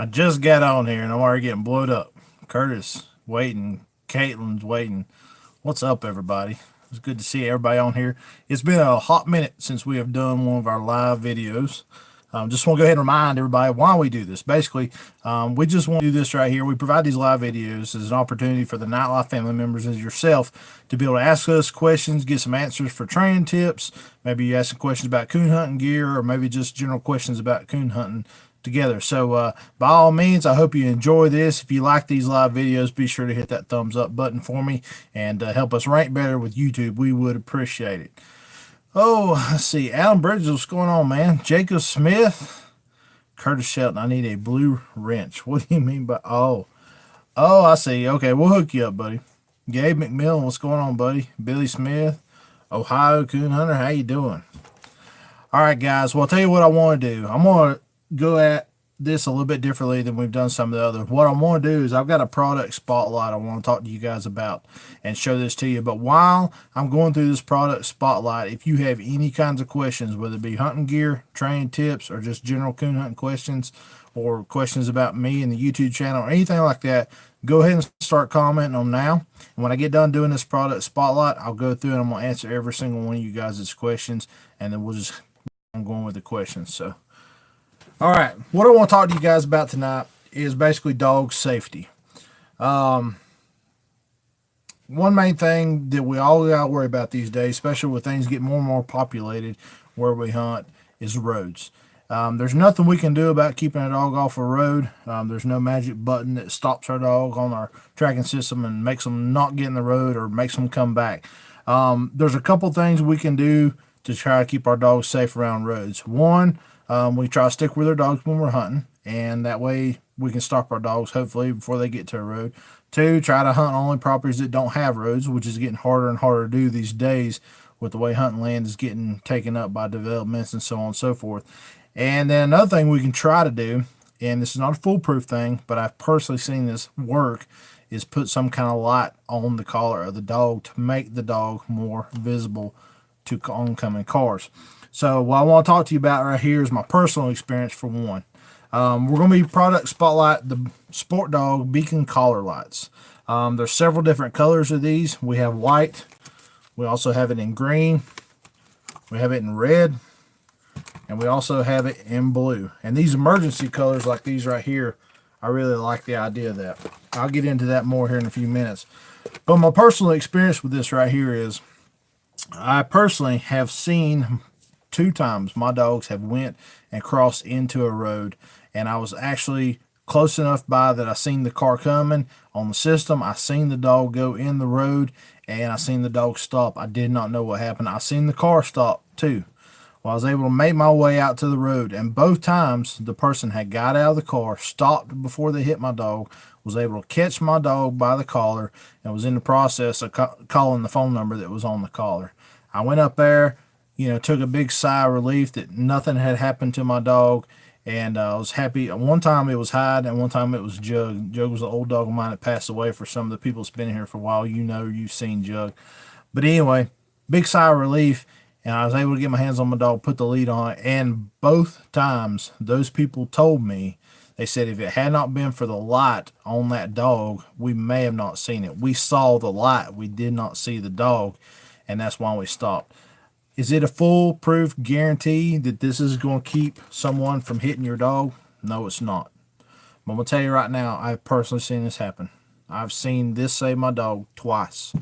I just got on here and I'm already getting blowed up. Curtis waiting, Caitlin's waiting. What's up, everybody? It's good to see everybody on here. It's been a hot minute since we have done one of our live videos. Just want to go ahead and remind everybody why we do this. Basically, we just want to do this right here. We provide these live videos as an opportunity for the Nightlife family members as yourself to be able to ask us questions, get some answers for training tips. Maybe you ask some questions about coon hunting gear, or maybe just general questions about coon hunting together. So by all means, I hope you enjoy this. If you like these live videos, be sure to hit that thumbs up button for me and help us rank better with YouTube. We would appreciate it. Oh, let's see. Alan Bridges, what's going on, man? Jacob Smith, Curtis Shelton, I need a blue wrench. What do you mean by oh, I see. Okay, we'll hook you up, buddy. Gabe McMillan, what's going on, buddy? Billy Smith, Ohio Coon Hunter, how you doing? All right, guys. Well, I'll tell you what I want to do. I'm going to go at this a little bit differently than we've done some of the others. What I want to do is I've got a product spotlight I want to talk to you guys about and show this to you. But while I'm going through this product spotlight, if you have any kinds of questions, whether it be hunting gear, training tips, or just general coon hunting questions, or questions about me and the YouTube channel, or anything like that, go ahead and start commenting on now. And when I get done doing this product spotlight, I'll go through and I'm going to answer every single one of you guys' questions, and then we'll just I'm going with the questions. So all right, what I want to talk to you guys about tonight is basically dog safety. One main thing that we all got to worry about these days, especially with things getting more and more populated where we hunt, is roads. There's nothing we can do about keeping a dog off a road. There's no magic button that stops our dog on our tracking system and makes them not get in the road or makes them come back. There's a couple things we can do to try to keep our dogs safe around roads. One, we try to stick with our dogs when we're hunting, and that way we can stop our dogs, hopefully, before they get to a road. Two, try to hunt only properties that don't have roads, which is getting harder and harder to do these days with the way hunting land is getting taken up by developments and so on and so forth. And then another thing we can try to do, and this is not a foolproof thing, but I've personally seen this work, is put some kind of light on the collar of the dog to make the dog more visible to oncoming cars. So what I want to talk to you about right here is my personal experience for one. We're going to be product spotlight the Sport Dog Beacon collar lights. There's several different colors of these. We have white. We also have it in green. We have it in red. And we also have it in blue. And these emergency colors like these right here, I really like the idea of that. I'll get into that more here in a few minutes. But my personal experience with this right here is I personally have seen 2 times my dogs have went and crossed into a road, and I was actually close enough by that I seen the car coming on the system. I seen the dog go in the road, and I seen the dog stop. I did not know what happened. I seen the car stop too. Well, I was able to make my way out to the road, and both times the person had got out of the car, stopped before they hit my dog, was able to catch my dog by the collar, and was in the process of calling the phone number that was on the collar. I went up there, took a big sigh of relief that nothing had happened to my dog, and I was happy. One time it was Hyde, and one time it was Jug. Jug was an old dog of mine that passed away. For some of the people that's been here for a while, you've seen Jug. But anyway, big sigh of relief, and I was able to get my hands on my dog, put the lead on it, and both times those people told me, they said if it had not been for the light on that dog, we may have not seen it. We saw the light, we did not see the dog, and that's why we stopped. Is it a foolproof guarantee that this is going to keep someone from hitting your dog? No, it's not. But I'm going to tell you right now, I've personally seen this happen. I've seen this save my dog twice.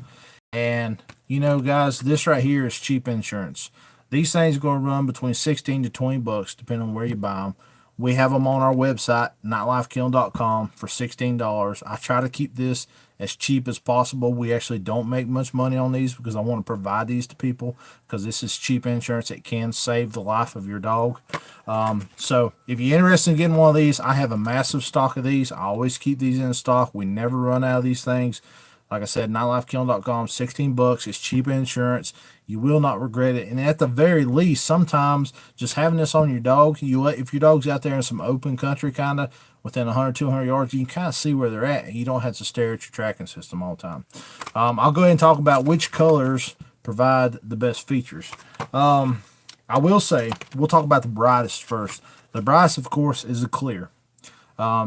And, guys, this right here is cheap insurance. These things are going to run between 16 to 20 bucks, depending on where you buy them. We have them on our website, nightlifekilling.com, for $16. I try to keep this as cheap as possible. We actually don't make much money on these because I want to provide these to people because this is cheap insurance. It can save the life of your dog. So if you're interested in getting one of these, I have a massive stock of these. I always keep these in stock. We never run out of these things. Like I said, nightlifekilling.com, 16 bucks. It's cheap insurance. You will not regret it. And at the very least, sometimes just having this on your dog, if your dog's out there in some open country kind of within 100, 200 yards, you can kind of see where they're at, and you don't have to stare at your tracking system all the time. I'll go ahead and talk about which colors provide the best features. I will say, we'll talk about the brightest first. The brightest, of course, is the clear.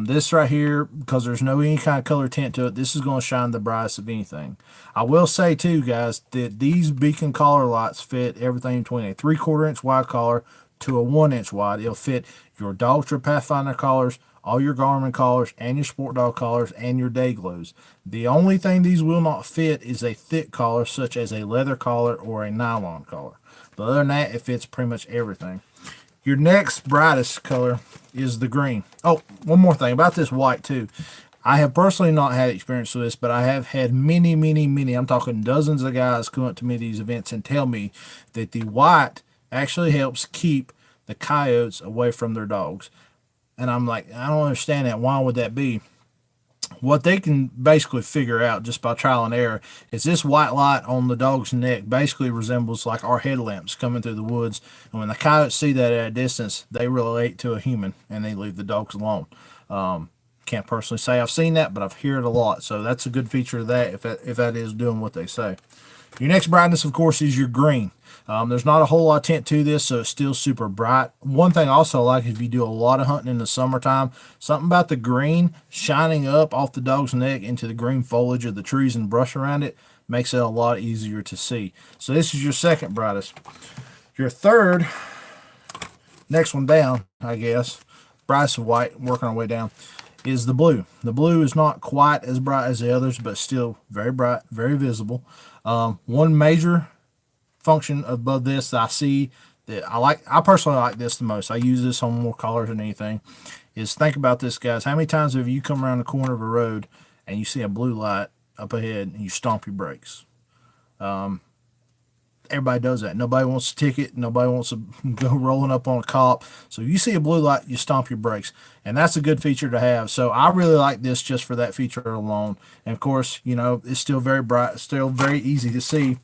This right here, because there's no any kind of color tint to it, this is going to shine the brightest of anything. I will say too, guys, that these beacon collar lights fit everything between a 3/4 inch wide collar to a 1 inch wide. It'll fit your Dogtra Pathfinder collars, all your Garmin collars, and your Sport Dog collars, and your day glows. The only thing these will not fit is a thick collar, such as a leather collar or a nylon collar. But other than that, it fits pretty much everything. Your next brightest color is the green. Oh, one more thing about this white too. I have personally not had experience with this, but I have had many, I'm talking dozens of guys come up to me at these events and tell me that the white actually helps keep the coyotes away from their dogs. And I'm like, I don't understand that. Why would that be? What they can basically figure out just by trial and error is this white light on the dog's neck basically resembles like our headlamps coming through the woods. And when the coyotes see that at a distance, they relate to a human and they leave the dogs alone. Can't personally say I've seen that, but I've heard it a lot. So that's a good feature of that if that is doing what they say. Your next brightness, of course, is your green. There's not a whole lot of tint to this, so it's still super bright. One thing I also like is if you do a lot of hunting in the summertime, something about the green shining up off the dog's neck into the green foliage of the trees and brush around it makes it a lot easier to see. So this is your second brightest. Your third, next one down, I guess, brightest of white, working our way down, is the blue. The blue is not quite as bright as the others, but still very bright, very visible. One major function above this that I see that I personally like this the most, I use this on more collars than anything, is think about this, guys. How many times have you come around the corner of a road and you see a blue light up ahead and you stomp your brakes? Everybody does that. Nobody wants a ticket. Nobody wants to go rolling up on a cop. So you see a blue light, you stomp your brakes. And that's a good feature to have. So I really like this just for that feature alone. And of course, you know, it's still very bright, still very easy to see.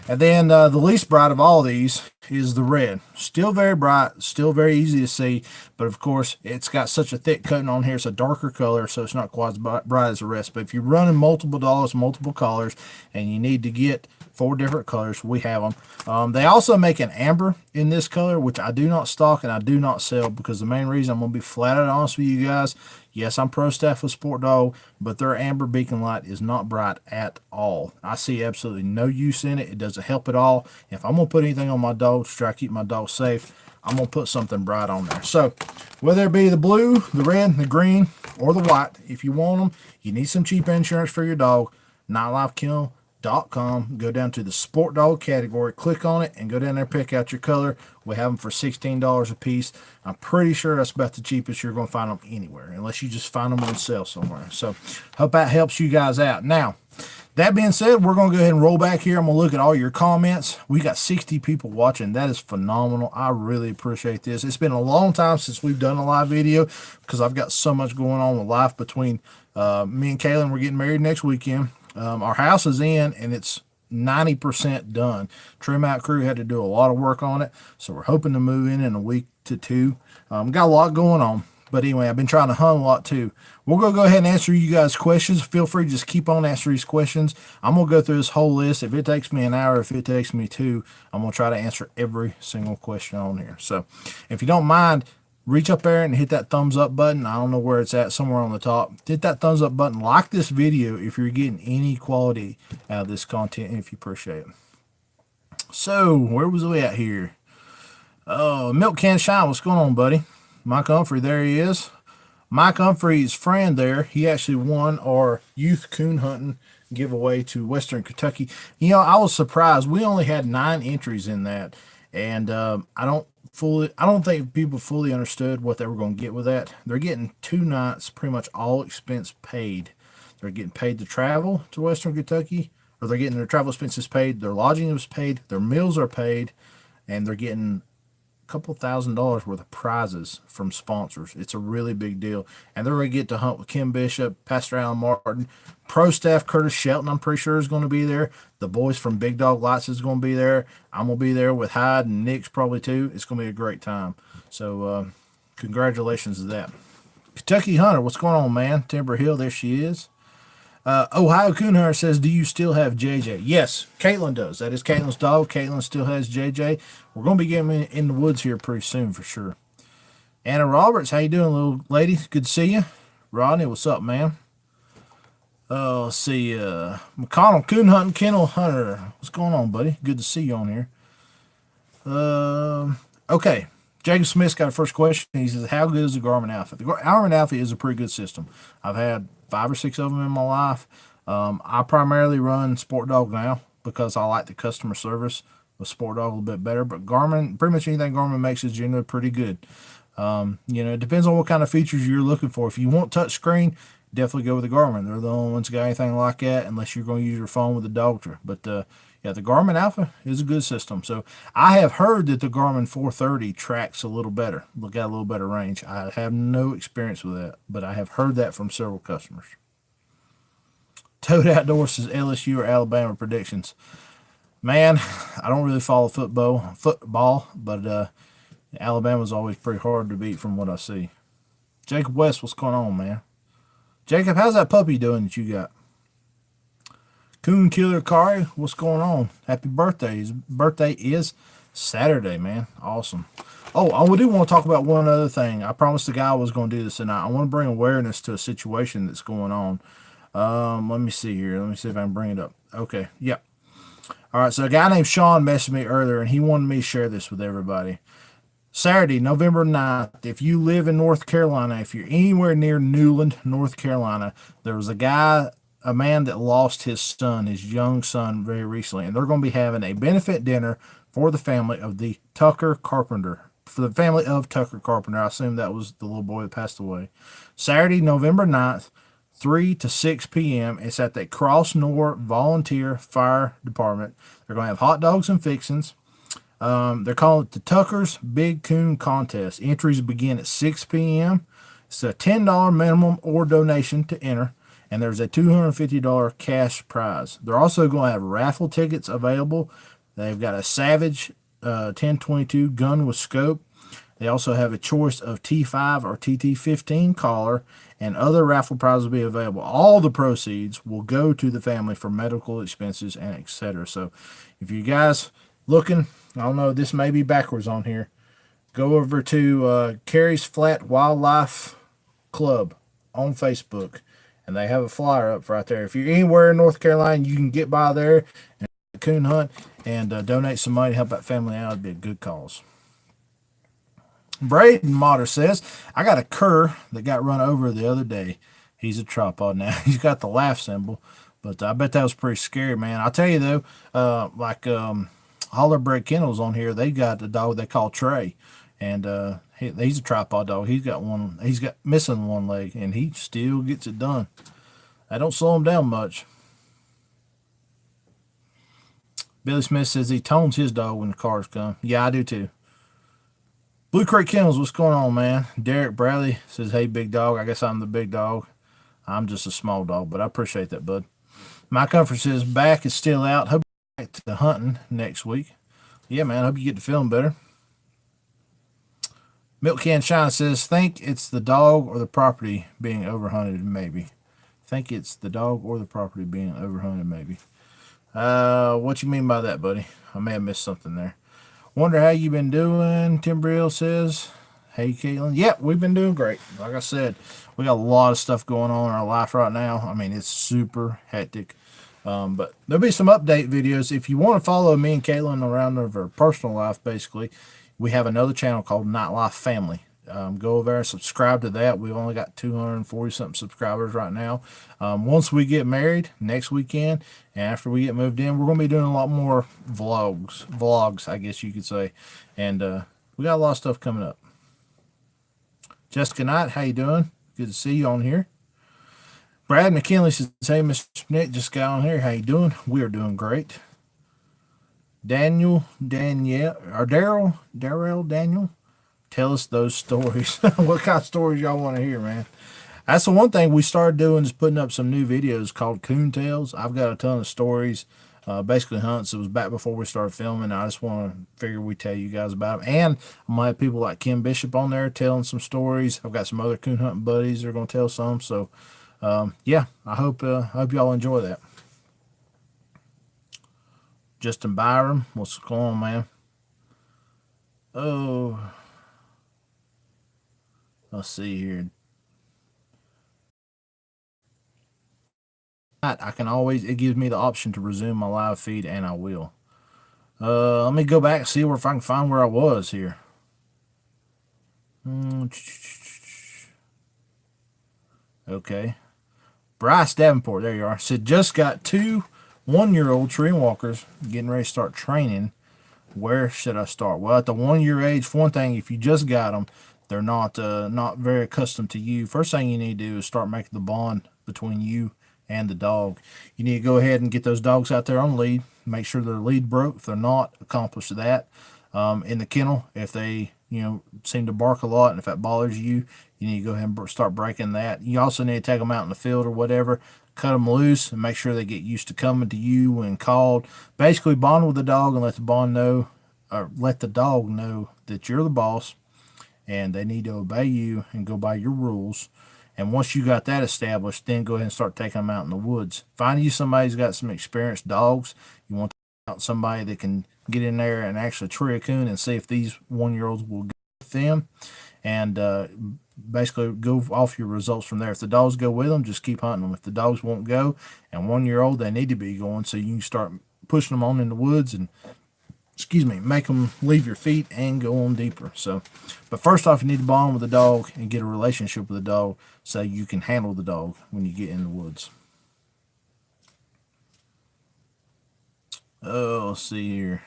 And then the least bright of all these is the red. Still very bright, still very easy to see. But of course, it's got such a thick coating on here. It's a darker color, so it's not quite as bright as the rest. But if you're running multiple dogs, multiple colors, and you need to get 4 different colors, we have them. They also make an amber in this color, which I do not stock and I do not sell, because the main reason, I'm going to be flat out honest with you guys, yes, I'm pro staff with Sport Dog, but their amber beacon light is not bright at all. I see absolutely no use in it. It doesn't help at all. If I'm going to put anything on my dog to try to keep my dog safe, I'm going to put something bright on there. So whether it be the blue, the red, the green, or the white, if you want them, you need some cheap insurance for your dog, NightLifeKennel.com. Go down to the Sport Dog category, click on it, and go down there, pick out your color. We have them for $16 a piece. I'm pretty sure that's about the cheapest you're going to find them anywhere, unless you just find them on sale somewhere. So hope that helps you guys out. Now, that being said, we're going to go ahead and roll back here. I'm going to look at all your comments. We got 60 people watching. That is phenomenal. I really appreciate this. It's been a long time since we've done a live video, because I've got so much going on with life between me and Kaylin. We're getting married next weekend. Our house is in and it's 90% done. Trim out crew had to do a lot of work on it, so we're hoping to move in a week to 2. Got a lot going on, but anyway, I've been trying to hunt a lot too. We're gonna go ahead and answer you guys' questions. Feel free to just keep on answering these questions. I'm gonna go through this whole list. If it takes me an hour, if it takes me 2, I'm gonna try to answer every single question on here. So if you don't mind, reach up there and hit that thumbs up button. I don't know where it's at, somewhere on the top. Hit that thumbs up button. Like this video if you're getting any quality out of this content and if you appreciate it. So where was we at here? Oh, Milk Can Shine. What's going on, buddy? Mike Humphrey, there he is. Mike Humphrey's friend there, he actually won our youth coon hunting giveaway to Western Kentucky. You know, I was surprised. We only had 9 entries in that, and I don't think people fully understood what they were going to get with that. They're getting 2 nights, pretty much all expense paid. They're getting paid to travel to Western Kentucky, or they're getting their travel expenses paid, their lodging was paid, their meals are paid, and they're getting couple $1,000s worth of prizes from sponsors. It's a really big deal, and they're going to get to hunt with Kim Bishop, Pastor Alan Martin, pro staff Curtis Shelton, I'm pretty sure is going to be there. The boys from Big Dog Lights is going to be there. I'm going to be there with Hyde and Nick's probably too. It's going to be a great time. So congratulations to that. Kentucky Hunter, what's going on, man? Timber Hill, there she is. Ohio Coon Hunter says, do you still have JJ? Yes, Caitlin does. That is Caitlin's dog. Caitlin still has JJ. We're going to be getting him in the woods here pretty soon for sure. Anna Roberts, how you doing, little lady? Good to see you. Rodney, what's up, man? Let's see. McConnell, Coon Hunting, Kennel Hunter. What's going on, buddy? Good to see you on here. Okay. Jacob Smith's got a first question. He says, "How good is the Garmin Alpha?" The Garmin Alpha is a pretty good system. I've had 5 or 6 of them in my life. I primarily run Sport Dog now because I like the customer service with Sport Dog a little bit better. But Garmin, pretty much anything Garmin makes is generally pretty good. It depends on what kind of features you're looking for. If you want touchscreen, definitely go with the Garmin. They're the only ones that got anything like that, unless you're going to use your phone with the Dogtra. But yeah, the Garmin Alpha is a good system. So I have heard that the Garmin 430 tracks a little better, got a little better range. I have no experience with that, but I have heard that from several customers. Toad Outdoors says LSU or Alabama predictions. Man, I don't really follow football, but Alabama's always pretty hard to beat from what I see. Jacob West, what's going on, man? Jacob, how's that puppy doing that you got? Coon Killer Kari, what's going on? Happy birthday. His birthday is Saturday, man. Awesome. Oh, I do want to talk about one other thing. I promised the guy I was going to do this tonight. I want to bring awareness to a situation that's going on. Let me see here. Let me see if I can bring it up. Okay, yeah. All right, so a guy named Sean messaged me earlier, and he wanted me to share this with everybody. Saturday, November 9th, if you live in North Carolina, if you're anywhere near Newland, North Carolina, there was a man that lost his young son, very recently, and they're going to be having a benefit dinner for the family of Tucker Carpenter. I assume that was the little boy that passed away. Saturday, November 9th, 3 to 6 p.m. It's at the Crossnor Volunteer Fire Department. They're going to have hot dogs and fixins. They're calling it the Tucker's Big Coon Contest. Entries begin at 6 p.m. It's a $10 minimum or donation to enter, and there's a $250 cash prize. They're also going to have raffle tickets available. They've got a Savage 1022 gun with scope. They also have a choice of T5 or TT15 collar, and other raffle prizes will be available. All the proceeds will go to the family for medical expenses and etc. So if you guys looking, I don't know, this may be backwards on here, go over to Carey's Flat Wildlife Club on Facebook, and they have a flyer up right there. If you're anywhere in North Carolina, you can get by there and coon hunt and donate some money to help that family out. It'd be a good cause. Braden Motter says, I got a cur that got run over the other day. He's a tripod now. He's got the laugh symbol, but I bet that was pretty scary, man. I'll tell you though, Hollerbred Kennels on here, they got a dog they call Trey, and he's a tripod dog. He's got missing one leg, and he still gets it done. I don't slow him down much. Billy Smith says he tones his dog when the cars come. Yeah, I do too. Blue Creek Kennels, what's going on, man? Derek Bradley says, hey, big dog. I guess I'm the big dog. I'm just a small dog, but I appreciate that, bud. My Comfort says, back is still out. Hope you get back to hunting next week. Yeah, man, I hope you get to feeling better. Milk Can Shine says, think it's the dog or the property being overhunted, maybe. Think it's the dog or the property being overhunted, maybe. What you mean by that, buddy? I may have missed something there. Wonder how you been doing, Tim Brill says. Hey, Caitlin. Yep, we've been doing great. Like I said, we got a lot of stuff going on in our life right now. I mean, it's super hectic. But there'll be some update videos. If you want to follow me and Caitlin around of our personal life, basically, we have another channel called Nightlife Family. Go over there and subscribe to that. We've only got 240-something subscribers right now. Once we get married next weekend, and after we get moved in, we're going to be doing a lot more vlogs, I guess you could say. And we got a lot of stuff coming up. Jessica Knight, how you doing? Good to see you on here. Brad McKinley says, hey, Mr. Nick, just got on here. How you doing? We are doing great. Daniel, tell us those stories. What kind of stories y'all want to hear, man? That's the one thing we started doing, is putting up some new videos called Coon Tales. I've got a ton of stories, basically hunts. It was back before we started filming. I just want to figure we tell you guys about them. And I might have people like Kim Bishop on there telling some stories. I've got some other coon hunting buddies that are going to tell some. So, yeah, I hope y'all enjoy that. Justin Byram, what's going on, man? Oh, let's see here. I can always, it gives me the option to resume my live feed, and I will. Let me go back and see if I can find where I was here. Okay. Bryce Davenport, there you are. Said just got 2 1-year-old Treeing Walkers getting ready to start training. Where should I start? Well, at the 1-year age, for one thing, if you just got them, they're not very accustomed to you. First thing you need to do is start making the bond between you and the dog. You need to go ahead and get those dogs out there on lead. Make sure their lead broke. If they're not, accomplish that. In the kennel, if they seem to bark a lot, and if that bothers you, you need to go ahead and start breaking that. You also need to take them out in the field or whatever, cut them loose, and make sure they get used to coming to you when called. Basically, bond with the dog and let the dog know that you're the boss, and they need to obey you and go by your rules. And once you got that established, then go ahead and start taking them out in the woods. Find you somebody who's got some experienced dogs. You want out somebody that can get in there and actually tree a coon and see if these 1-year-olds will go with them, and basically go off your results from there. If the dogs go with them, just keep hunting them. If the dogs won't go, and 1-year-old, they need to be going, so you can start pushing them on in the woods and make them leave your feet and go on deeper. So, but first off, you need to bond with the dog and get a relationship with the dog so you can handle the dog when you get in the woods. Oh, let's see here.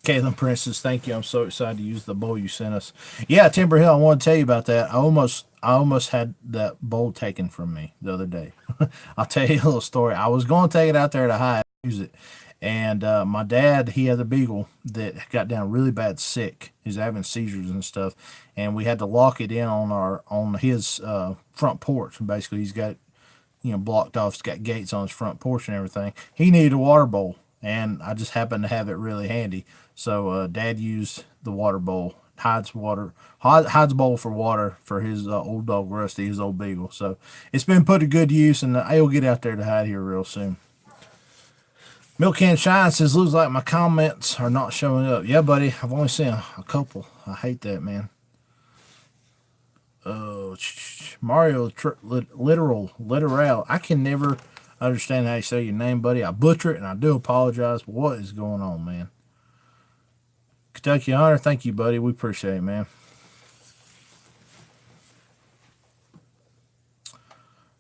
Caitlin Princess, thank you. I'm so excited to use the bowl you sent us. Yeah, Timber Hill, I want to tell you about that. I almost had that bowl taken from me the other day. I'll tell you a little story. I was going to take it out there to hide, use it. And my dad, he had a beagle that got down really bad sick. He's having seizures and stuff, and we had to lock it in on his front porch. And basically, he's got blocked off. It's got gates on his front porch and everything. He needed a water bowl, and I just happened to have it really handy. So Dad used the water bowl, hides bowl for water for his old dog Rusty, his old beagle. So it's been put to good use, and he'll get out there to hide here real soon. Milk Can Shine says, looks like my comments are not showing up. Yeah, buddy, I've only seen a couple. I hate that, man. Mario Literal. I can never understand how you say your name, buddy. I butcher it, and I do apologize. What is going on, man? Kentucky Hunter, thank you, buddy. We appreciate it, man.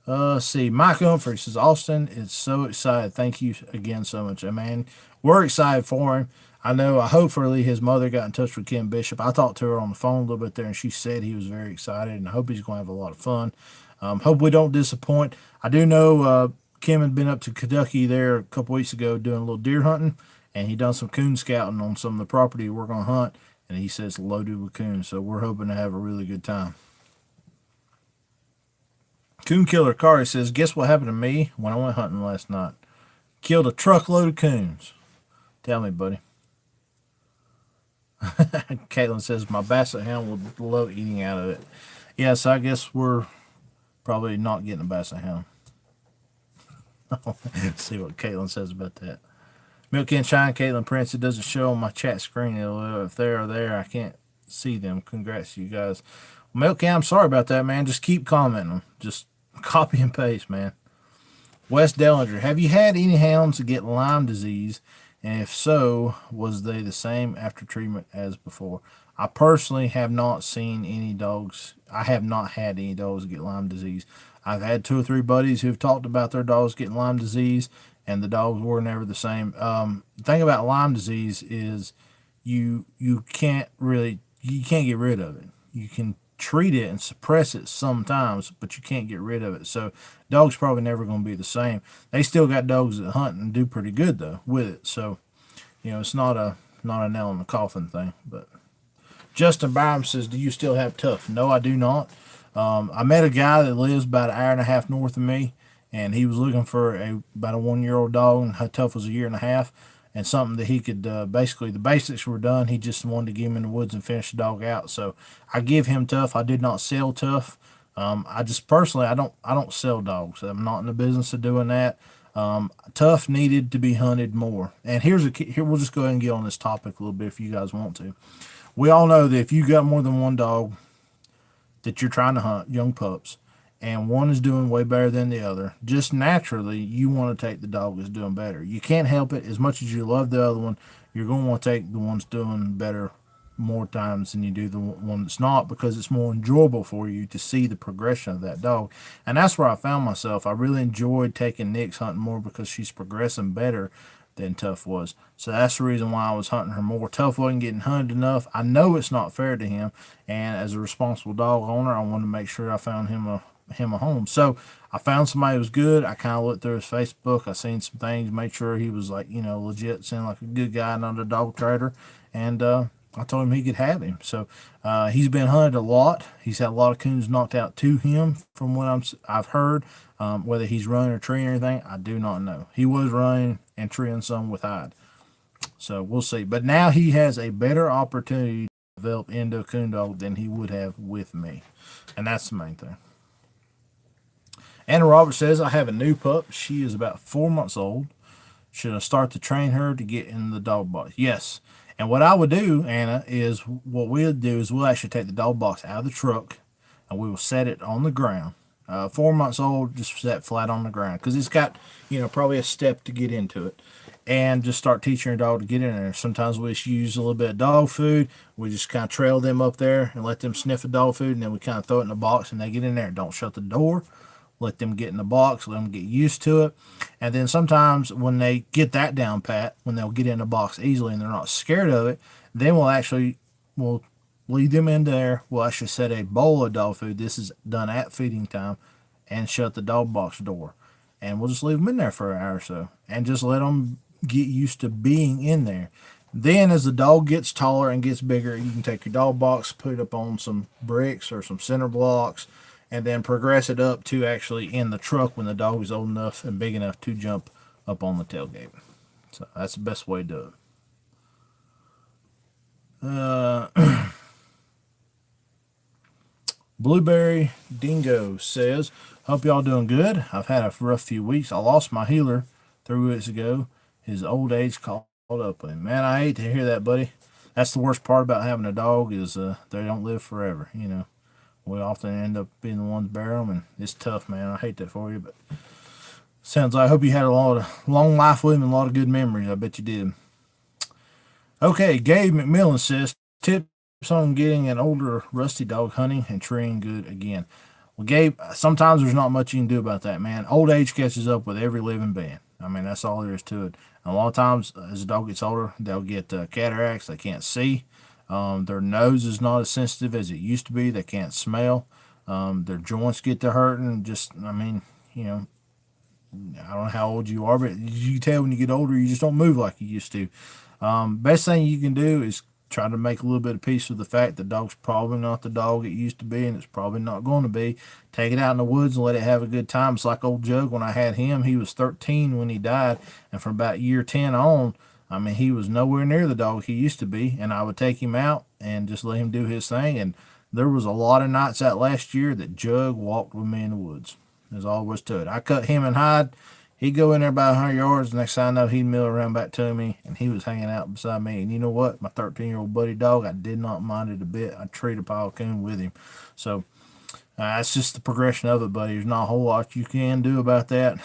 Let's see. Mike Humphrey says, Austin is so excited. Thank you again so much, man. We're excited for him. I know, hopefully his mother got in touch with Kim Bishop. I talked to her on the phone a little bit there, and she said he was very excited, and I hope he's going to have a lot of fun. Hope we don't disappoint. I do know Kim had been up to Kentucky there a couple weeks ago doing a little deer hunting, and he done some coon scouting on some of the property we're going to hunt, and he says loaded with coons, so we're hoping to have a really good time. Coon Killer Kari says, guess what happened to me when I went hunting last night? Killed a truckload of coons. Tell me, buddy. Caitlin says, my basset hound would love eating out of it. Yeah, so I guess we're probably not getting a basset hound. Let's see what Caitlin says about that. Milk and Shine, Caitlin Prince, it doesn't show on my chat screen. If they're there, I can't see them. Congrats to you guys. Milk, I'm sorry about that, man. Just keep commenting. Just copy and paste, man. Wes Dellinger, have you had any hounds get Lyme disease? And if so, was they the same after treatment as before? I personally have not seen any dogs. I have not had any dogs get Lyme disease. I've had 2 or 3 buddies who've talked about their dogs getting Lyme disease, and the dogs were never the same. The thing about Lyme disease is you can't get rid of it. You can treat it and suppress it sometimes, but you can't get rid of it. So dogs probably never going to be the same. They still got dogs that hunt and do pretty good though with it. So it's not a nail in the coffin thing. But Justin Byram says, do you still have Tough? No, I do not. I met a guy that lives about an hour and a half north of me, and he was looking for about a 1-year-old dog, and Tough was a year and a half. And something that he could basically, the basics were done. He just wanted to get him in the woods and finish the dog out. So I give him Tough. I did not sell Tough. I just personally, I don't sell dogs. I'm not in the business of doing that. Tough needed to be hunted more. And here we'll just go ahead and get on this topic a little bit if you guys want to. We all know that if you got more than one dog that you're trying to hunt, young pups, and one is doing way better than the other, just naturally you want to take the dog that's doing better. You can't help it. As much as you love the other one, you're going to want to take the one that's doing better more times than you do the one that's not, because it's more enjoyable for you to see the progression of that dog. And that's where I found myself. I really enjoyed taking Nyx hunting more because she's progressing better than Tough was. So that's the reason why I was hunting her more. Tough wasn't getting hunted enough. I know it's not fair to him, and as a responsible dog owner, I wanted to make sure I found him a home. So I found somebody who was good. I kind of looked through his Facebook. I seen some things, made sure he was like, legit, seemed like a good guy, not a dog trader. And I told him he could have him. So he's been hunted a lot. He's had a lot of coons knocked out to him from what I've heard. Whether he's running or treeing or anything, I do not know. He was running and treeing some with hide. So we'll see. But now he has a better opportunity to develop into a coon dog than he would have with me. And that's the main thing. Anna Roberts says, I have a new pup. She is about 4 months old. Should I start to train her to get in the dog box? Yes. And what I would do, Anna, is what we'll do is we'll actually take the dog box out of the truck and we will set it on the ground. 4 months old, just set flat on the ground because it's got, probably a step to get into it. And just start teaching your dog to get in there. Sometimes we just use a little bit of dog food. We just kind of trail them up there and let them sniff the dog food, and then we kind of throw it in the box and they get in there. Don't shut the door. Let them get in the box, let them get used to it. And then sometimes when they get that down pat, when they'll get in the box easily and they're not scared of it, then we'll lead them in there. We'll actually set a bowl of dog food. This is done at feeding time, and shut the dog box door. And we'll just leave them in there for an hour or so and just let them get used to being in there. Then as the dog gets taller and gets bigger, you can take your dog box, put it up on some bricks or some center blocks, and then progress it up to actually in the truck when the dog is old enough and big enough to jump up on the tailgate. So that's the best way to do it. Blueberry Dingo says, hope y'all doing good. I've had a rough few weeks. I lost my healer 3 weeks ago. His old age caught up with him. Man, I hate to hear that, buddy. That's the worst part about having a dog is they don't live forever, We often end up being the ones bury them, and it's tough, man. I hate that for you, but sounds like I hope you had a lot of long life with him and a lot of good memories. I bet you did. Okay, Gabe McMillan says, tips on getting an older rusty dog hunting and treeing good again. Well, Gabe, sometimes there's not much you can do about that, man. Old age catches up with every living being. I mean, that's all there is to it. And a lot of times, as the dog gets older, they'll get cataracts. They can't see. Their nose is not as sensitive as it used to be. They can't smell. Their joints get to hurting. I don't know how old you are, but you can tell when you get older, you just don't move like you used to. Best thing you can do is try to make a little bit of peace with the fact the dog's probably not the dog it used to be, and it's probably not going to be. Take it out in the woods and let it have a good time. It's like old Jug when I had him. He was 13 when he died, and from about year 10 on, he was nowhere near the dog he used to be, and I would take him out and just let him do his thing. And there was a lot of nights that last year that Jug walked with me in the woods. There's all there was to it. I cut him and hide. He'd go in there about 100 yards. Next thing I know, he'd mill around back to me, and he was hanging out beside me. And you know what? My 13-year-old buddy dog, I did not mind it a bit. I treated a pile of coon with him. So that's just the progression of it, buddy. There's not a whole lot you can do about that.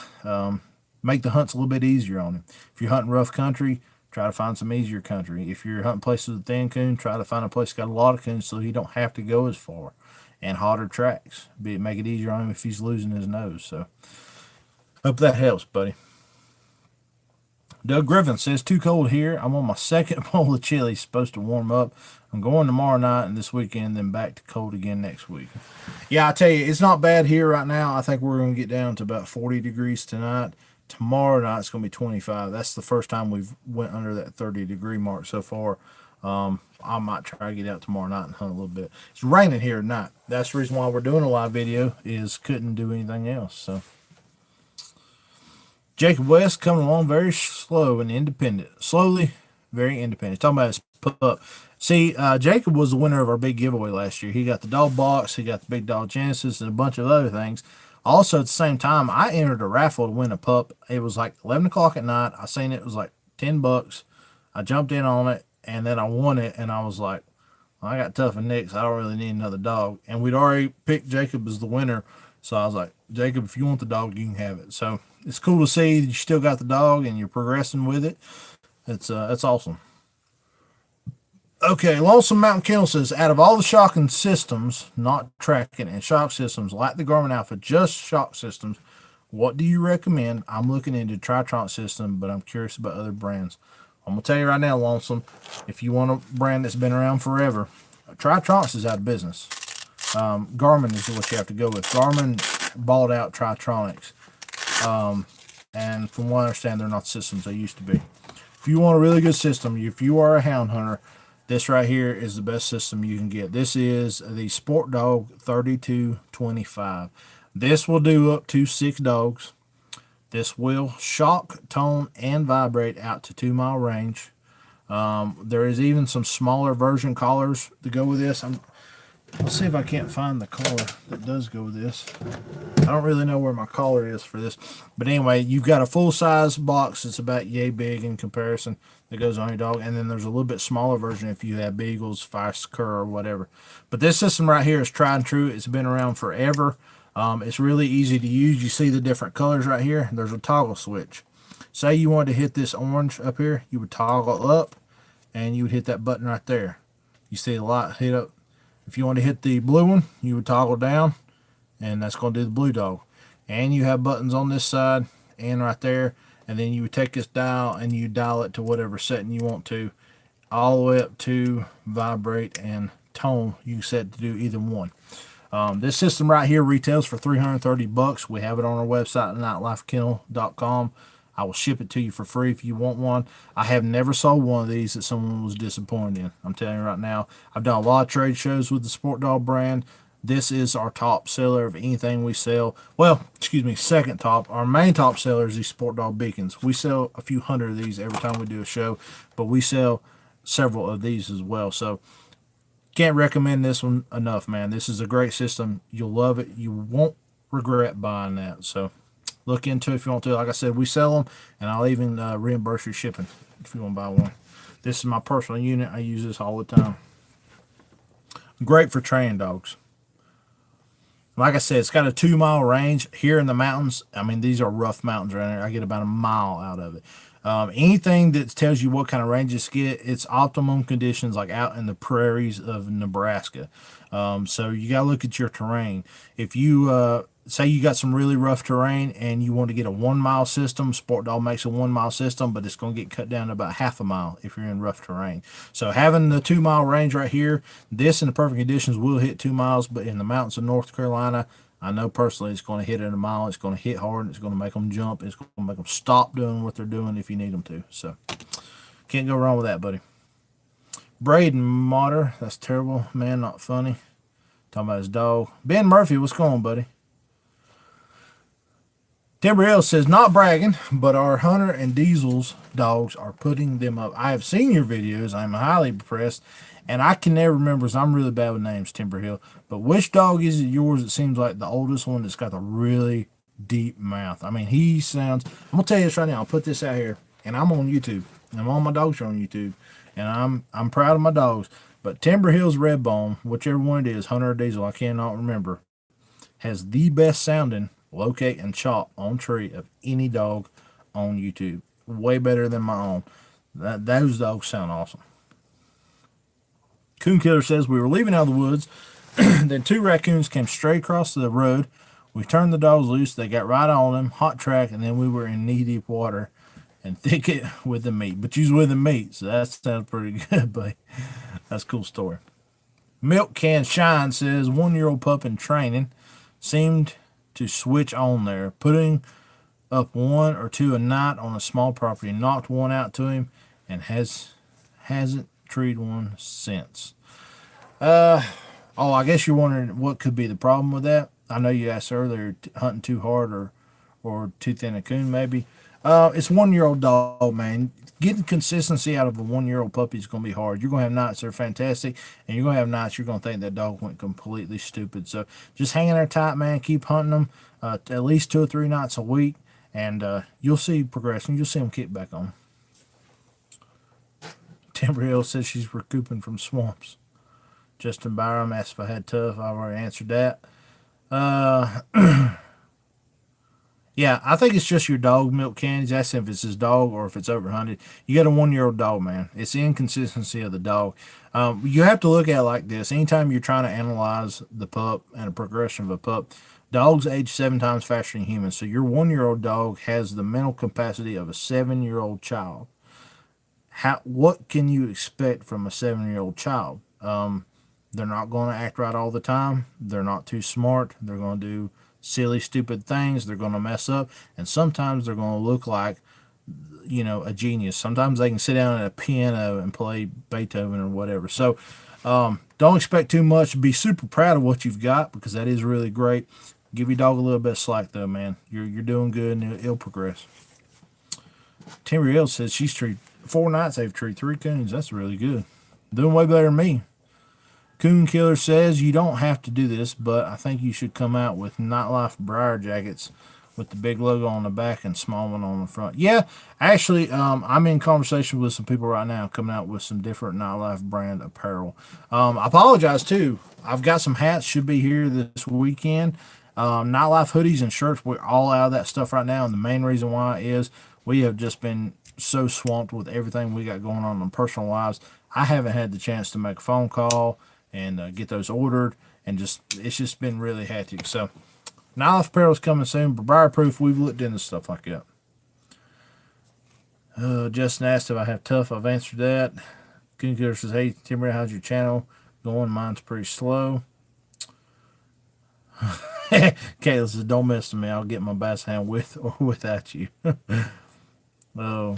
Make the hunts a little bit easier on him. If you're hunting rough country, try to find some easier country. If you're hunting places with thin coon, try to find a place that's got a lot of coon so you don't have to go as far. And hotter tracks. Make it easier on him if he's losing his nose. So hope that helps, buddy. Doug Griffin says, too cold here. I'm on my second bowl of chili. Supposed to warm up. I'm going tomorrow night and this weekend, then back to cold again next week. Yeah, I tell you, it's not bad here right now. I think we're going to get down to about 40 degrees tonight. Tomorrow night it's going to be 25. That's the first time we've went under that 30-degree mark so far. I might try to get out tomorrow night and hunt a little bit. It's raining here tonight. That's the reason why we're doing a live video, is couldn't do anything else. So Jacob West coming along very slow and independent. Slowly, very independent. Talking about his pup. See, Jacob was the winner of our big giveaway last year. He got the dog box, he got the big dog Genesis, and a bunch of other things. Also, at the same time, I entered a raffle to win a pup. It was like 11 o'clock at night. I seen it was like $10. I jumped in on it, and then I won it, and I was like, well, I got Tough and Nyx. I don't really need another dog. And we'd already picked Jacob as the winner. So I was like, Jacob, if you want the dog, you can have it. So it's cool to see that you still got the dog and you're progressing with it. It's awesome. Okay, Lonesome Mountain Kennel says, out of all the shocking systems, not tracking and shock systems like the Garmin Alpha, just shock systems, what do you recommend? I'm looking into Tritron system, but I'm curious about other brands. I'm gonna tell you right now, Lonesome, if you want a brand that's been around forever, Tritron is out of business. Garmin is what you have to go with. Garmin bought out Tritronics, and from what I understand, they're not systems they used to be. If you want a really good system, if you are a hound hunter, this right here is the best system you can get. This is the Sport Dog 3225. This will do up to 6 dogs. This will shock, tone, and vibrate out to 2-mile range. There is even some smaller version collars to go with this. Let's see if I can't find the collar that does go with this. I don't really know where my collar is for this. But anyway, you've got a full-size box that's about yay big in comparison that goes on your dog. And then there's a little bit smaller version if you have beagles, Feist cur, or whatever. But this system right here is tried and true. It's been around forever. It's really easy to use. You see the different colors right here. There's a toggle switch. Say you wanted to hit this orange up here, you would toggle up, and you would hit that button right there. You see the light hit up. If you want to hit the blue one, you would toggle down, and that's going to do the blue dog. And you have buttons on this side and right there, and then you would take this dial and you dial it to whatever setting you want to, all the way up to vibrate and tone. You can set to do either one. This system right here retails for $330. We have it on our website, nightlifekennel.com. I will ship it to you for free if you want one. I have never sold one of these that someone was disappointed in. I'm telling you right now. I've done a lot of trade shows with the Sport Dog brand. This is our top seller of anything we sell. Well, excuse me, second top. Our main top seller is these Sport Dog beacons. We sell a few hundred of these every time we do a show, but we sell several of these as well. So can't recommend this one enough, man. This is a great system. You'll love it. You won't regret buying that. So look into it if you want to. Like I said, we sell them, and I'll even reimburse your shipping if you want to buy one. This is my personal unit. I use this all the time. Great for training dogs. Like I said, it's got a 2-mile range here in the mountains. I mean, these are rough mountains right here. I get about a mile out of it. Anything that tells you what kind of ranges get, it's optimum conditions like out in the prairies of Nebraska. So you got to look at your terrain. If you say you got some really rough terrain and you want to get a 1-mile system, Sport Dog makes a 1-mile system, but it's going to get cut down to about half a mile if you're in rough terrain. So having the 2-mile range right here, this in the perfect conditions will hit 2 miles, but in the mountains of North Carolina, I know personally it's going to hit at a mile. It's going to hit hard. It's going to make them jump. It's going to make them stop doing what they're doing if you need them to. So can't go wrong with that, buddy. Braden Motter, that's terrible, man, not funny. Talking about his dog. Ben Murphy, what's going on, buddy? Timber Hill says, not bragging, but our Hunter and Diesel's dogs are putting them up. I have seen your videos. I'm highly impressed. And I can never remember, because I'm really bad with names, Timber Hill. But which dog is it yours? It seems like the oldest one that's got the really deep mouth. I mean, he sounds... I'm going to tell you this right now. I'll put this out here. And I'm on YouTube. I'm on my dog show on YouTube. And I'm proud of my dogs. But Timber Hill's Redbone, whichever one it is, Hunter or Diesel, I cannot remember, has the best sounding locate and chop on tree of any dog on YouTube. Way better than my own. Those dogs sound awesome. Coon Killer says, we were leaving out of the woods. Then 2 raccoons came straight across the road. We turned the dogs loose. They got right on them. Hot track. And then we were in knee-deep water and thicket with the meat. But you was with the meat, so that sounds pretty good, buddy. That's a cool story. Milk Can Shine says, 1-year-old pup in training seemed to switch on there, putting up 1 or 2 a night on a small property, knocked one out to him, and hasn't treated one since. I guess you're wondering what could be the problem with that. I know you asked earlier, hunting too hard or too thin a coon maybe. It's 1-year-old dog, man. Getting consistency out of a 1-year-old puppy is going to be hard. You're going to have nights that are fantastic, and you're going to have nights you're going to think that dog went completely stupid. So just hang in there tight, man. Keep hunting them at least 2 or 3 nights a week, and you'll see progression. You'll see them kick back on. Timber Hill says she's recouping from swamps. Justin Byram asked if I had tough. I already answered that. Uh, yeah, I think it's just your dog milk can. He's asking if it's his dog or if it's overhunted. You got a 1 year old dog, man. It's the inconsistency of the dog. You have to look at it like this. Anytime you're trying to analyze the pup and a progression of a pup, dogs age 7 times faster than humans. So your 1 year old dog has the mental capacity of a 7 year old child. What can you expect from a 7 year old child? They're not going to act right all the time. They're not too smart. They're going to do silly, stupid things. They're going to mess up, and sometimes they're going to look like a genius. Sometimes they can sit down at a piano and play Beethoven or whatever. So don't expect too much. Be super proud of what you've got because that is really great. Give your dog a little bit of slack though, man. You're doing good and it'll progress. Timber says she's treated 4 nights. They've treated 3 coons. That's really good. Doing way better than me. Coon Killer says you don't have to do this, but I think you should come out with Nightlife Briar jackets with the big logo on the back and small one on the front. Yeah, actually, I'm in conversation with some people right now coming out with some different Nightlife brand apparel. I apologize too. I've got some hats should be here this weekend. Nightlife hoodies and shirts. We're all out of that stuff right now, and the main reason why is we have just been so swamped with everything we got going on in personal lives. I haven't had the chance to make a phone call and get those ordered, and it's just been really hectic. So, Nightlife apparel is coming soon. Briar Proof, we've looked into stuff like that. Justin asked if I have tough. I've answered that. Coon Killer says, "Hey Timber, how's your channel going? Mine's pretty slow." Kayla says, "Don't mess with me. I'll get my bass hand with or without you." Oh,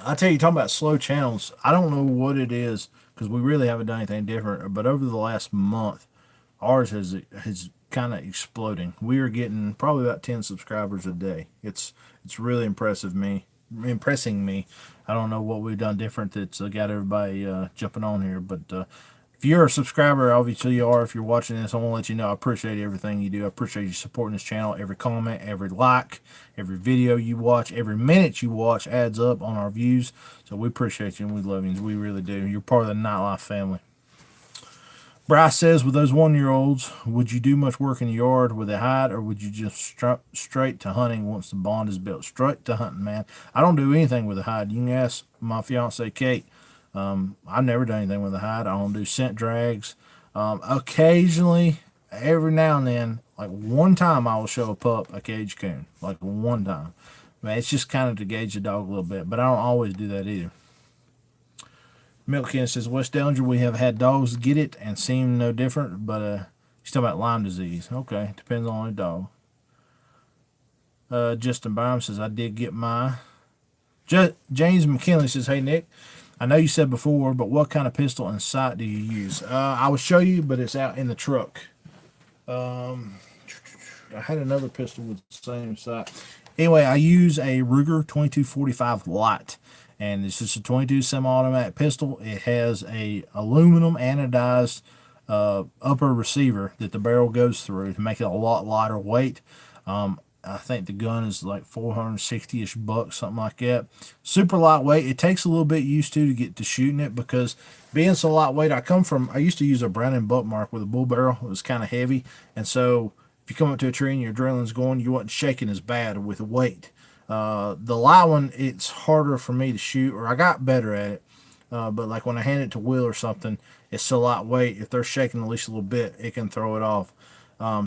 I tell you, talking about slow channels, I don't know what it is because we really haven't done anything different. But over the last month, ours has kind of exploding. We are getting probably about 10 subscribers a day. It's really impressing me. I don't know what we've done different that's got everybody jumping on here, but if you're a subscriber, obviously you are. If you're watching this, I want to let you know I appreciate everything you do. I appreciate you supporting this channel. Every comment, every like, every video you watch, every minute you watch adds up on our views. So we appreciate you and we love you. We really do. You're part of the Nightlife family. Bryce says, with those 1 year olds, would you do much work in the yard with a hide, or would you just straight to hunting once the bond is built? Straight to hunting, man. I don't do anything with a hide. You can ask my fiance Kate. I've never done anything with a hide. I don't do scent drags. Occasionally, every now and then, like one time, I will show a pup a cage coon. Like one time. Man, it's just kind of to gauge the dog a little bit, but I don't always do that either. Milkkin says, West Dellinger, we have had dogs get it and seem no different, but he's talking about Lyme disease. Okay, depends on the dog. Justin Byram says, I did get mine. James McKinley says, hey, Nick, I know you said before, but what kind of pistol and sight do you use? I will show you, but it's out in the truck. I had another pistol with the same sight. Anyway, I use a Ruger 2245 Light, and it's just a 22 semi-automatic pistol. It has a aluminum anodized upper receiver that the barrel goes through to make it a lot lighter weight. I think the gun is like 460-ish bucks, something like that. Super lightweight. It takes a little bit used to get to shooting it because being so lightweight, I used to use a Browning butt mark with a bull barrel. It was kind of heavy, and so if you come up to a tree and your adrenaline's going, you wasn't shaking as bad with the weight. The light one, it's harder for me to shoot, or I got better at it. But like when I hand it to Will or something, it's so lightweight. If they're shaking at least a little bit, it can throw it off.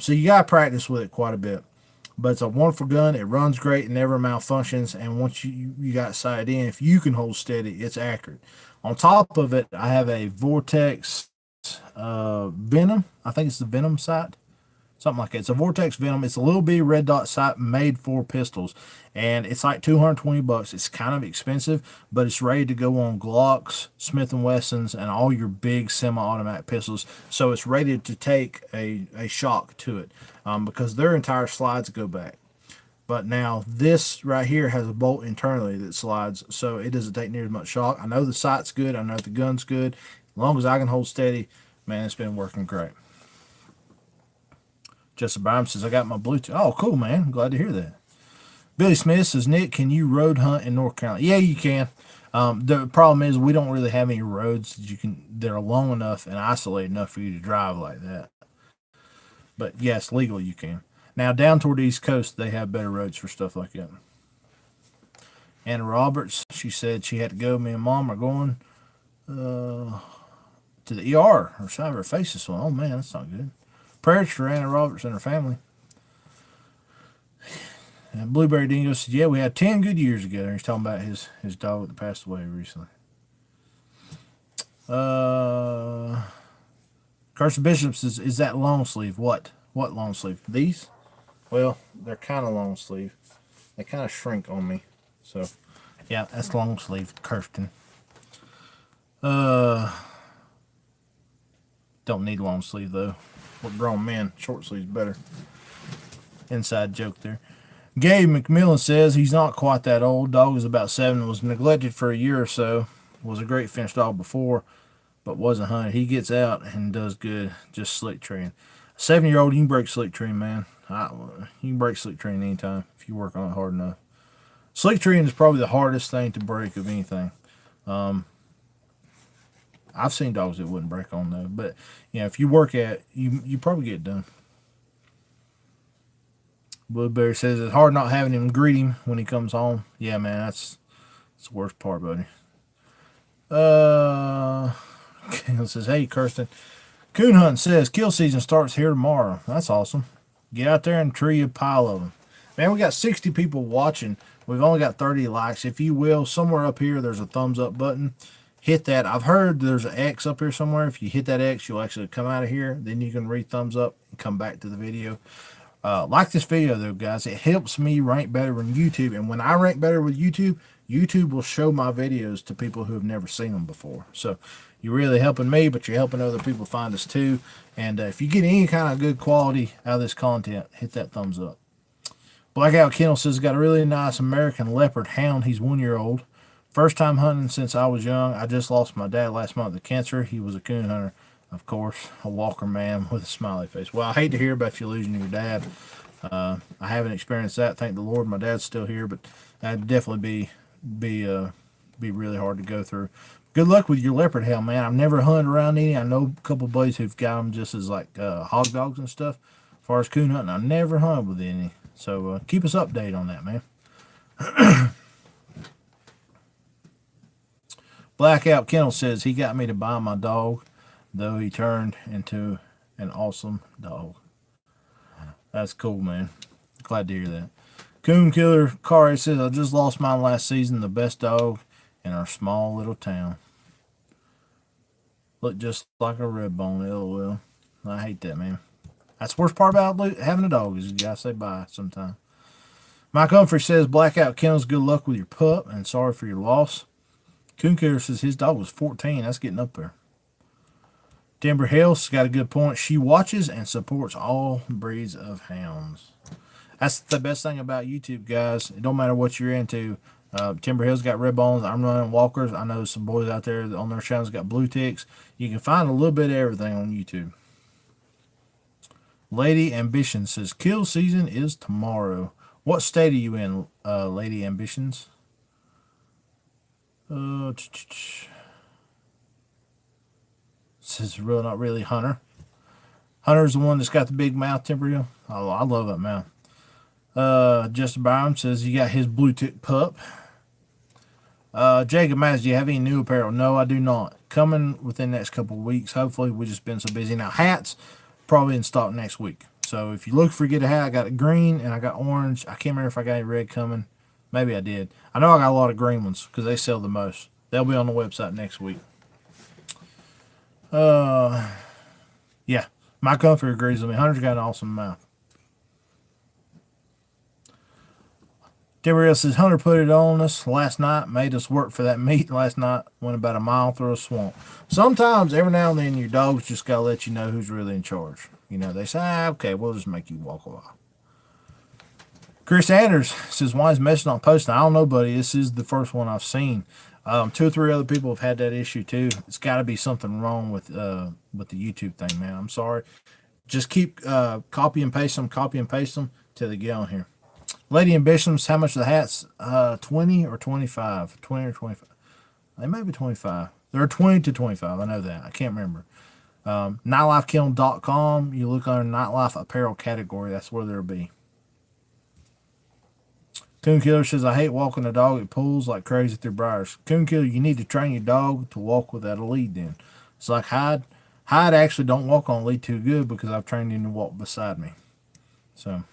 So you gotta practice with it quite a bit. But it's a wonderful gun. It runs great. It never malfunctions. And once you got sighted in, if you can hold steady, it's accurate. On top of it, I have a Vortex Venom. I think it's the Venom sight. Something like that. It's a Vortex Venom. It's a little bitty red dot sight made for pistols. And it's like 220 bucks. It's kind of expensive, but it's ready to go on Glocks, Smith & Wessons, and all your big semi-automatic pistols. So it's ready to take a shock to it because their entire slides go back. But now this right here has a bolt internally that slides, so it doesn't take near as much shock. I know the sight's good. I know the gun's good. As long as I can hold steady, man, it's been working great. Justin Byram says, I got my Bluetooth. Oh, cool, man. I'm glad to hear that. Billy Smith says, Nick, can you road hunt in North Carolina? Yeah, you can. The problem is we don't really have any roads that are long enough and isolated enough for you to drive like that. But yes, legal you can. Now down toward the East Coast, they have better roads for stuff like that. Anna Roberts, she said she had to go. Me and Mom are going to the ER. Her side of her face is swollen. Oh man, that's not good. Prayers for Anna Roberts and her family. And Blueberry Dingo said, yeah, we had 10 good years together. He's talking about his dog that passed away recently. Carson Bishop says, is that long sleeve? What? What long sleeve? These? Well, they're kind of long sleeve. They kind of shrink on me. So, yeah, that's long sleeve, Kirsten. Don't need long sleeve, though. We're grown men. Short sleeve's better. Inside joke there. Gabe McMillan says he's not quite that old. Dog is about 7. Was neglected for a year or so. Was a great fence dog before, but wasn't hunted. He gets out and does good. Just slick treeing. A 7-year-old, you can break slick treeing, man. You can break slick treeing anytime if you work on it hard enough. Slick treeing is probably the hardest thing to break of anything. I've seen dogs that wouldn't break on though, but if you work at it, you probably get it done. Blueberry says it's hard not having him greet him when he comes home. Yeah, man, that's the worst part, buddy. It says, hey, Kirsten. Coon hunting says kill season starts here tomorrow. That's awesome. Get out there and tree a pile of them. Man, we got 60 people watching. We've only got 30 likes. If you will, somewhere up here, there's a thumbs up button. Hit that. I've heard there's an X up here somewhere. If you hit that X, you'll actually come out of here. Then you can thumbs up and come back to the video. Like this video though, guys. It helps me rank better on YouTube, and when I rank better with YouTube, YouTube will show my videos to people who have never seen them before. So you're really helping me, but you're helping other people find us too. And if you get any kind of good quality out of this content, hit that thumbs up. Blackout Kennel says got a really nice American Leopard hound. He's 1 year old. First time hunting since I was young. I just lost my dad last month to cancer. He was a coon hunter. Of course, a Walker man with a smiley face. Well, I hate to hear about you losing your dad. I haven't experienced that. Thank the Lord, my dad's still here, but that'd definitely be really hard to go through. Good luck with your leopard hound, man. I've never hunted around any. I know a couple of buddies who've got them just as like hog dogs and stuff. As far as coon hunting, I never hunted with any. So keep us updated on that, man. Blackout Kennel says he got me to buy my dog, though he turned into an awesome dog. That's cool, man. Glad to hear that. Coon Killer Kari says, I just lost mine last season, the best dog in our small little town. Looked just like a red bone, LOL. I hate that, man. That's the worst part about having a dog is you gotta say bye sometime. Mike Humphrey says, Blackout Kennels, good luck with your pup and sorry for your loss. Coon Killer says his dog was 14. That's getting up there. Timber Hills got a good point. She watches and supports all breeds of hounds. That's the best thing about YouTube, guys. It don't matter what you're into. Timber Hills got red bones. I'm running walkers. I know some boys out there on their channels got blue ticks. You can find a little bit of everything on YouTube. Lady Ambition says kill season is tomorrow. What state are you in, Lady Ambitions? Says real, not really Hunter. Hunter's the one that's got the big mouth, Timber Hill. Oh, I love that mouth. Justin Byram says he got his blue tick pup. Jacob Mattis, do you have any new apparel? No, I do not. Coming within the next couple of weeks. Hopefully, we've just been so busy. Now, hats probably in stock next week. So if you look for get a hat, I got a green and I got orange. I can't remember if I got any red coming. Maybe I did. I know I got a lot of green ones because they sell the most. They'll be on the website next week. Yeah. My comfort agrees with me. Hunter's got an awesome mouth. Timber says Hunter put it on us last night, made us work for that meat last night, went about a mile through a swamp. Sometimes, every now and then, your dogs just got to let you know who's really in charge. They say, okay, we'll just make you walk a while. Chris Anders says, why is message not posting? I don't know, buddy. This is the first one I've seen. 2 or 3 other people have had that issue too. It's got to be something wrong with the YouTube thing, man. I'm sorry. Just keep copy and paste them till they get on here. Lady Ambitions, how much are the hats? 20 or 25? 20 or 25? They may be 25. They're 20 to 25. I know that. I can't remember. NightlifeKennel.com. You look under Nightlife Apparel category. That's where they'll be. Coon Killer says, I hate walking a dog. It pulls like crazy through briars. Coon Killer, you need to train your dog to walk without a lead then. It's like Hyde. Hyde actually don't walk on a lead too good because I've trained him to walk beside me. So,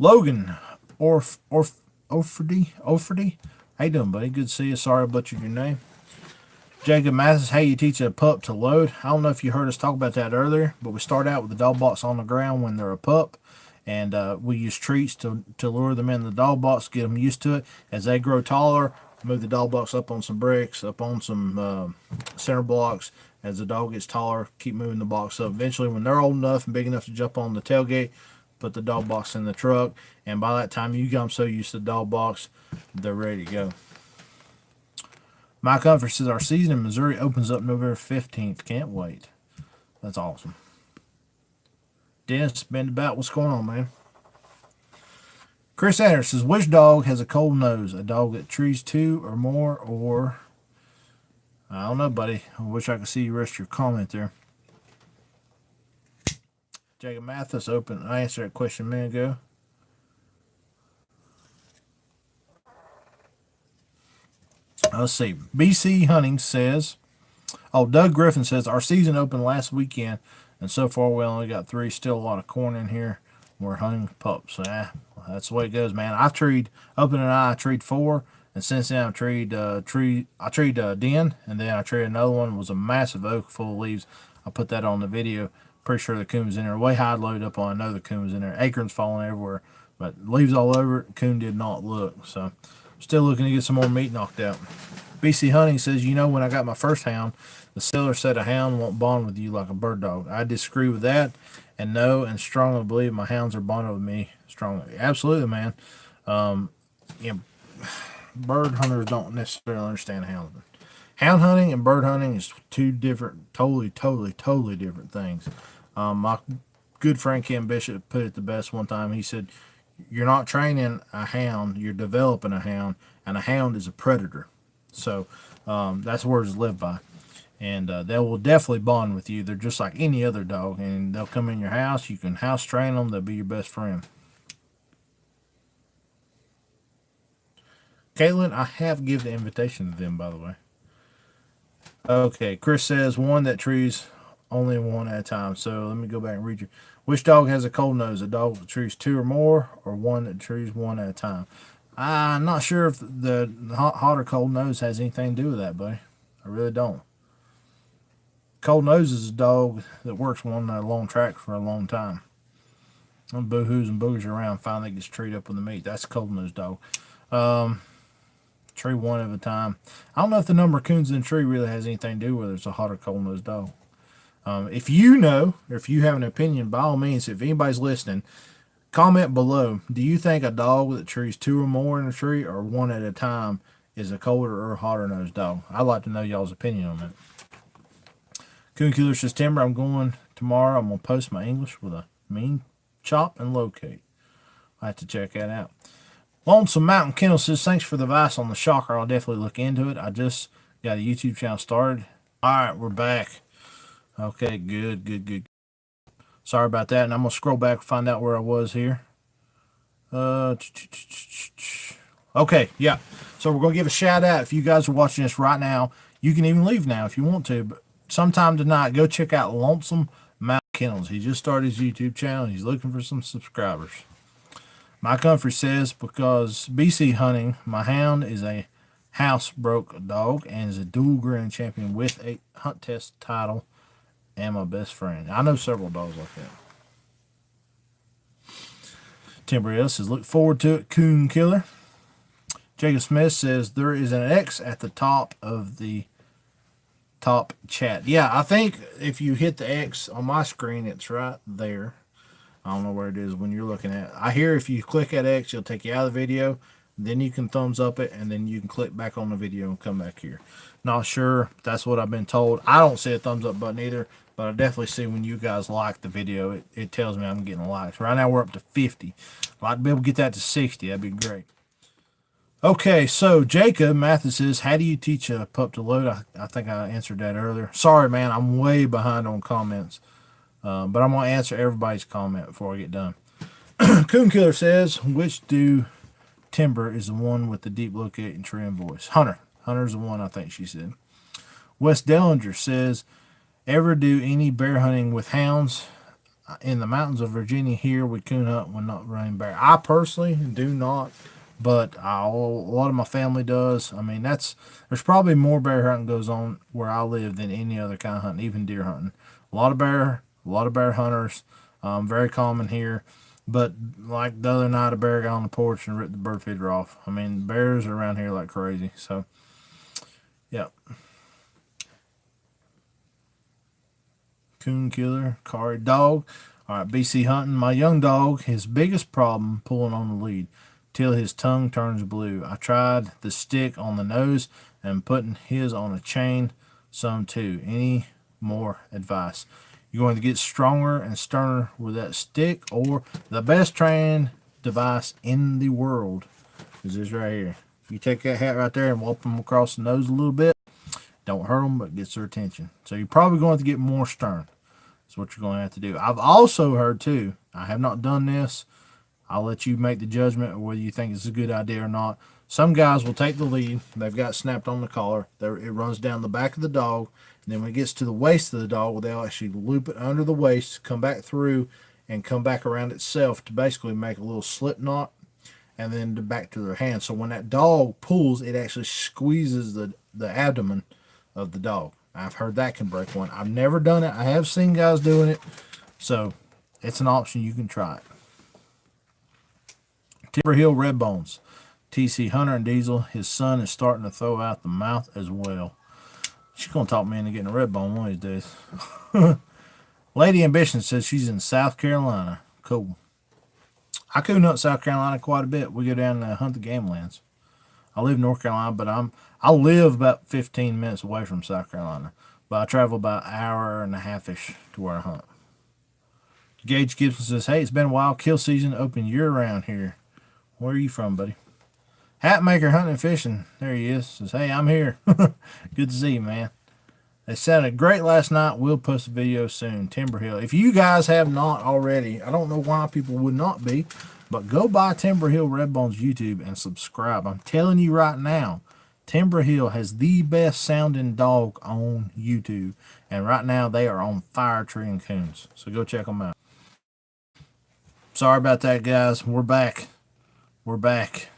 Logan Offerty. How you doing, buddy? Good to see you. Sorry I butchered your name. Jacob Mathis, how you teach a pup to load. I don't know if you heard us talk about that earlier, but we start out with the dog box on the ground when they're a pup. And we use treats to lure them in the dog box, get them used to it. As they grow taller, move the dog box up on some bricks, up on some center blocks. As the dog gets taller, keep moving the box up. Eventually, when they're old enough and big enough to jump on the tailgate, put the dog box in the truck. And by that time, you got them so used to the dog box, they're ready to go. My Comfort says our season in Missouri opens up November 15th. Can't wait. That's awesome. Dennis, been about. What's going on, man? Chris Anderson says, which dog has a cold nose? A dog that trees 2 or more, or... I don't know, buddy. I wish I could see you rest your comment there. Jacob Mathis open. I answered that question a minute ago. Let's see. BC Hunting says, Doug Griffin says, our season opened last weekend, and so far we only got 3. Still a lot of corn in here. We're hunting pups. That's the way it goes, man. I treed, opening I treed 4, and since then I treed Den, and then I treed another one. It was a massive oak full of leaves. I put that on the video. Pretty sure the coon was in there. Way high loaded up on. I know the coon was in there. Acorns falling everywhere, but leaves all over it. Coon did not look. So still looking to get some more meat knocked out. BC Hunting says, when I got my first hound, the seller said a hound won't bond with you like a bird dog. I disagree with that, and know and strongly believe my hounds are bonded with me strongly. Absolutely, man. Bird hunters don't necessarily understand hound. Hound hunting and bird hunting is 2 different, totally different things. My good friend Ken Bishop put it the best one time. He said, you're not training a hound, you're developing a hound, and a hound is a predator. So that's words to live by. And they will definitely bond with you. They're just like any other dog, and they'll come in your house. You can house train them. They'll be your best friend. Caitlin, I have given the invitation to them, by the way. Okay, Chris says one that trees only one at a time. So let me go back and read you. Which dog has a cold nose? A dog that trees 2 or more, or one that trees 1 at a time? I'm not sure if the hot or cold nose has anything to do with that, buddy. I really don't. Cold nose is a dog that works on a long track for a long time. And boo-hoos and boogers around, finally gets treed up with the meat. That's a cold nose dog. Tree 1 at a time. I don't know if the number of coons in the tree really has anything to do with whether it's a hot or cold nose dog. If you know, or if you have an opinion, by all means, if anybody's listening, comment below. Do you think a dog that trees 2 or more in a tree, or 1 at a time, is a colder or hotter nosed dog? I'd like to know y'all's opinion on that. Coon Killer says, Timber, I'm going tomorrow. I'm going to post my English with a mean chop and locate. I have to check that out. Lonesome Mountain Kennel says, thanks for the advice on the shocker. I'll definitely look into it. I just got a YouTube channel started. All right, we're back. Okay, good. Sorry about that. And I'm going to scroll back and find out where I was here. Okay, yeah. So we're going to give a shout out. If you guys are watching this right now, you can even leave now if you want to. But sometime tonight, go check out Lonesome Mountain Kennels. He just started his YouTube channel. He's looking for some subscribers. My Comfort says, because BC Hunting, my hound is a housebroke dog and is a dual grand champion with a hunt test title and my best friend. I know several dogs like that. Timber Hill says, look forward to it, Coon Killer. Jacob Smith says, there is an X at the top of the top chat. Yeah, I think if you hit the X on my screen, it's right there. I don't know where it is when you're looking at it. I hear if you click that X, it'll take you out of the video. Then you can thumbs up it, and then you can click back on the video and come back here. Not sure. That's what I've been told. I don't see a thumbs up button either, but I definitely see when you guys like the video, it tells me I'm getting likes. Right now we're up to 50. I'd like to be able to get that to 60. That'd be great. Okay, so Jacob Mathis says, how do you teach a pup to load? I think I answered that earlier. Sorry, man, I'm way behind on comments, but I'm going to answer everybody's comment before I get done. Coon Killer says, which do timber is the one with the deep locating trim voice? Hunter. Hunter's the one, I think she said. Wes Dellinger says, ever do any bear hunting with hounds? In the mountains of Virginia here, we coon hunt when not running bear. I personally do not, but a lot of my family does. I mean, there's probably more bear hunting goes on where I live than any other kind of hunting, even deer hunting. A lot of bear hunters, very common here. But like the other night, a bear got on the porch and ripped the bird feeder off. I mean, bears are around here like crazy. So, yeah. Coon Killer, Kari Dog. All right, BC Hunting. My young dog, his biggest problem pulling on the lead till his tongue turns blue. I tried the stick on the nose and putting his on a chain some too. Any more advice? You're going to get stronger and sterner with that stick, or the best training device in the world is this right here. You take that hat right there and whoop them across the nose a little bit. Don't hurt them, but gets their attention. So you're probably going to get more stern. That's what you're going to have to do. I've also heard too, I have not done this. I'll let you make the judgment of whether you think it's a good idea or not. Some guys will take the lead. They've got snapped on the collar. It runs down the back of the dog. And then when it gets to the waist of the dog, they'll actually loop it under the waist, come back through, and come back around itself to basically make a little slip knot, and then back to their hand. So when that dog pulls, it actually squeezes the abdomen of the dog. I've heard that can break one. I've never done it. I have seen guys doing it. So it's an option. You can try it. Timber Hill Red Bones. TC Hunter and Diesel. His son is starting to throw out the mouth as well. She's going to talk me into getting a red bone one of these days. Lady Ambition says she's in South Carolina. Cool. I coon hunt South Carolina quite a bit. We go down and hunt the game lands. I live in North Carolina, but I live about 15 minutes away from South Carolina. But I travel about an hour and a half-ish to where I hunt. Gage Gibson says, hey, it's been a while. Kill season open year-round here. Where are you from, buddy? Hatmaker Hunting and Fishing. There he is. Says, hey, I'm here. Good to see you, man. They sounded great last night. We'll post a video soon. Timber Hill. If you guys have not already, I don't know why people would not be, but go by Timber Hill Redbones YouTube and subscribe. I'm telling you right now, Timber Hill has the best sounding dog on YouTube. And right now they are on fire treeing coons. So go check them out. Sorry about that, guys. We're back. We're back.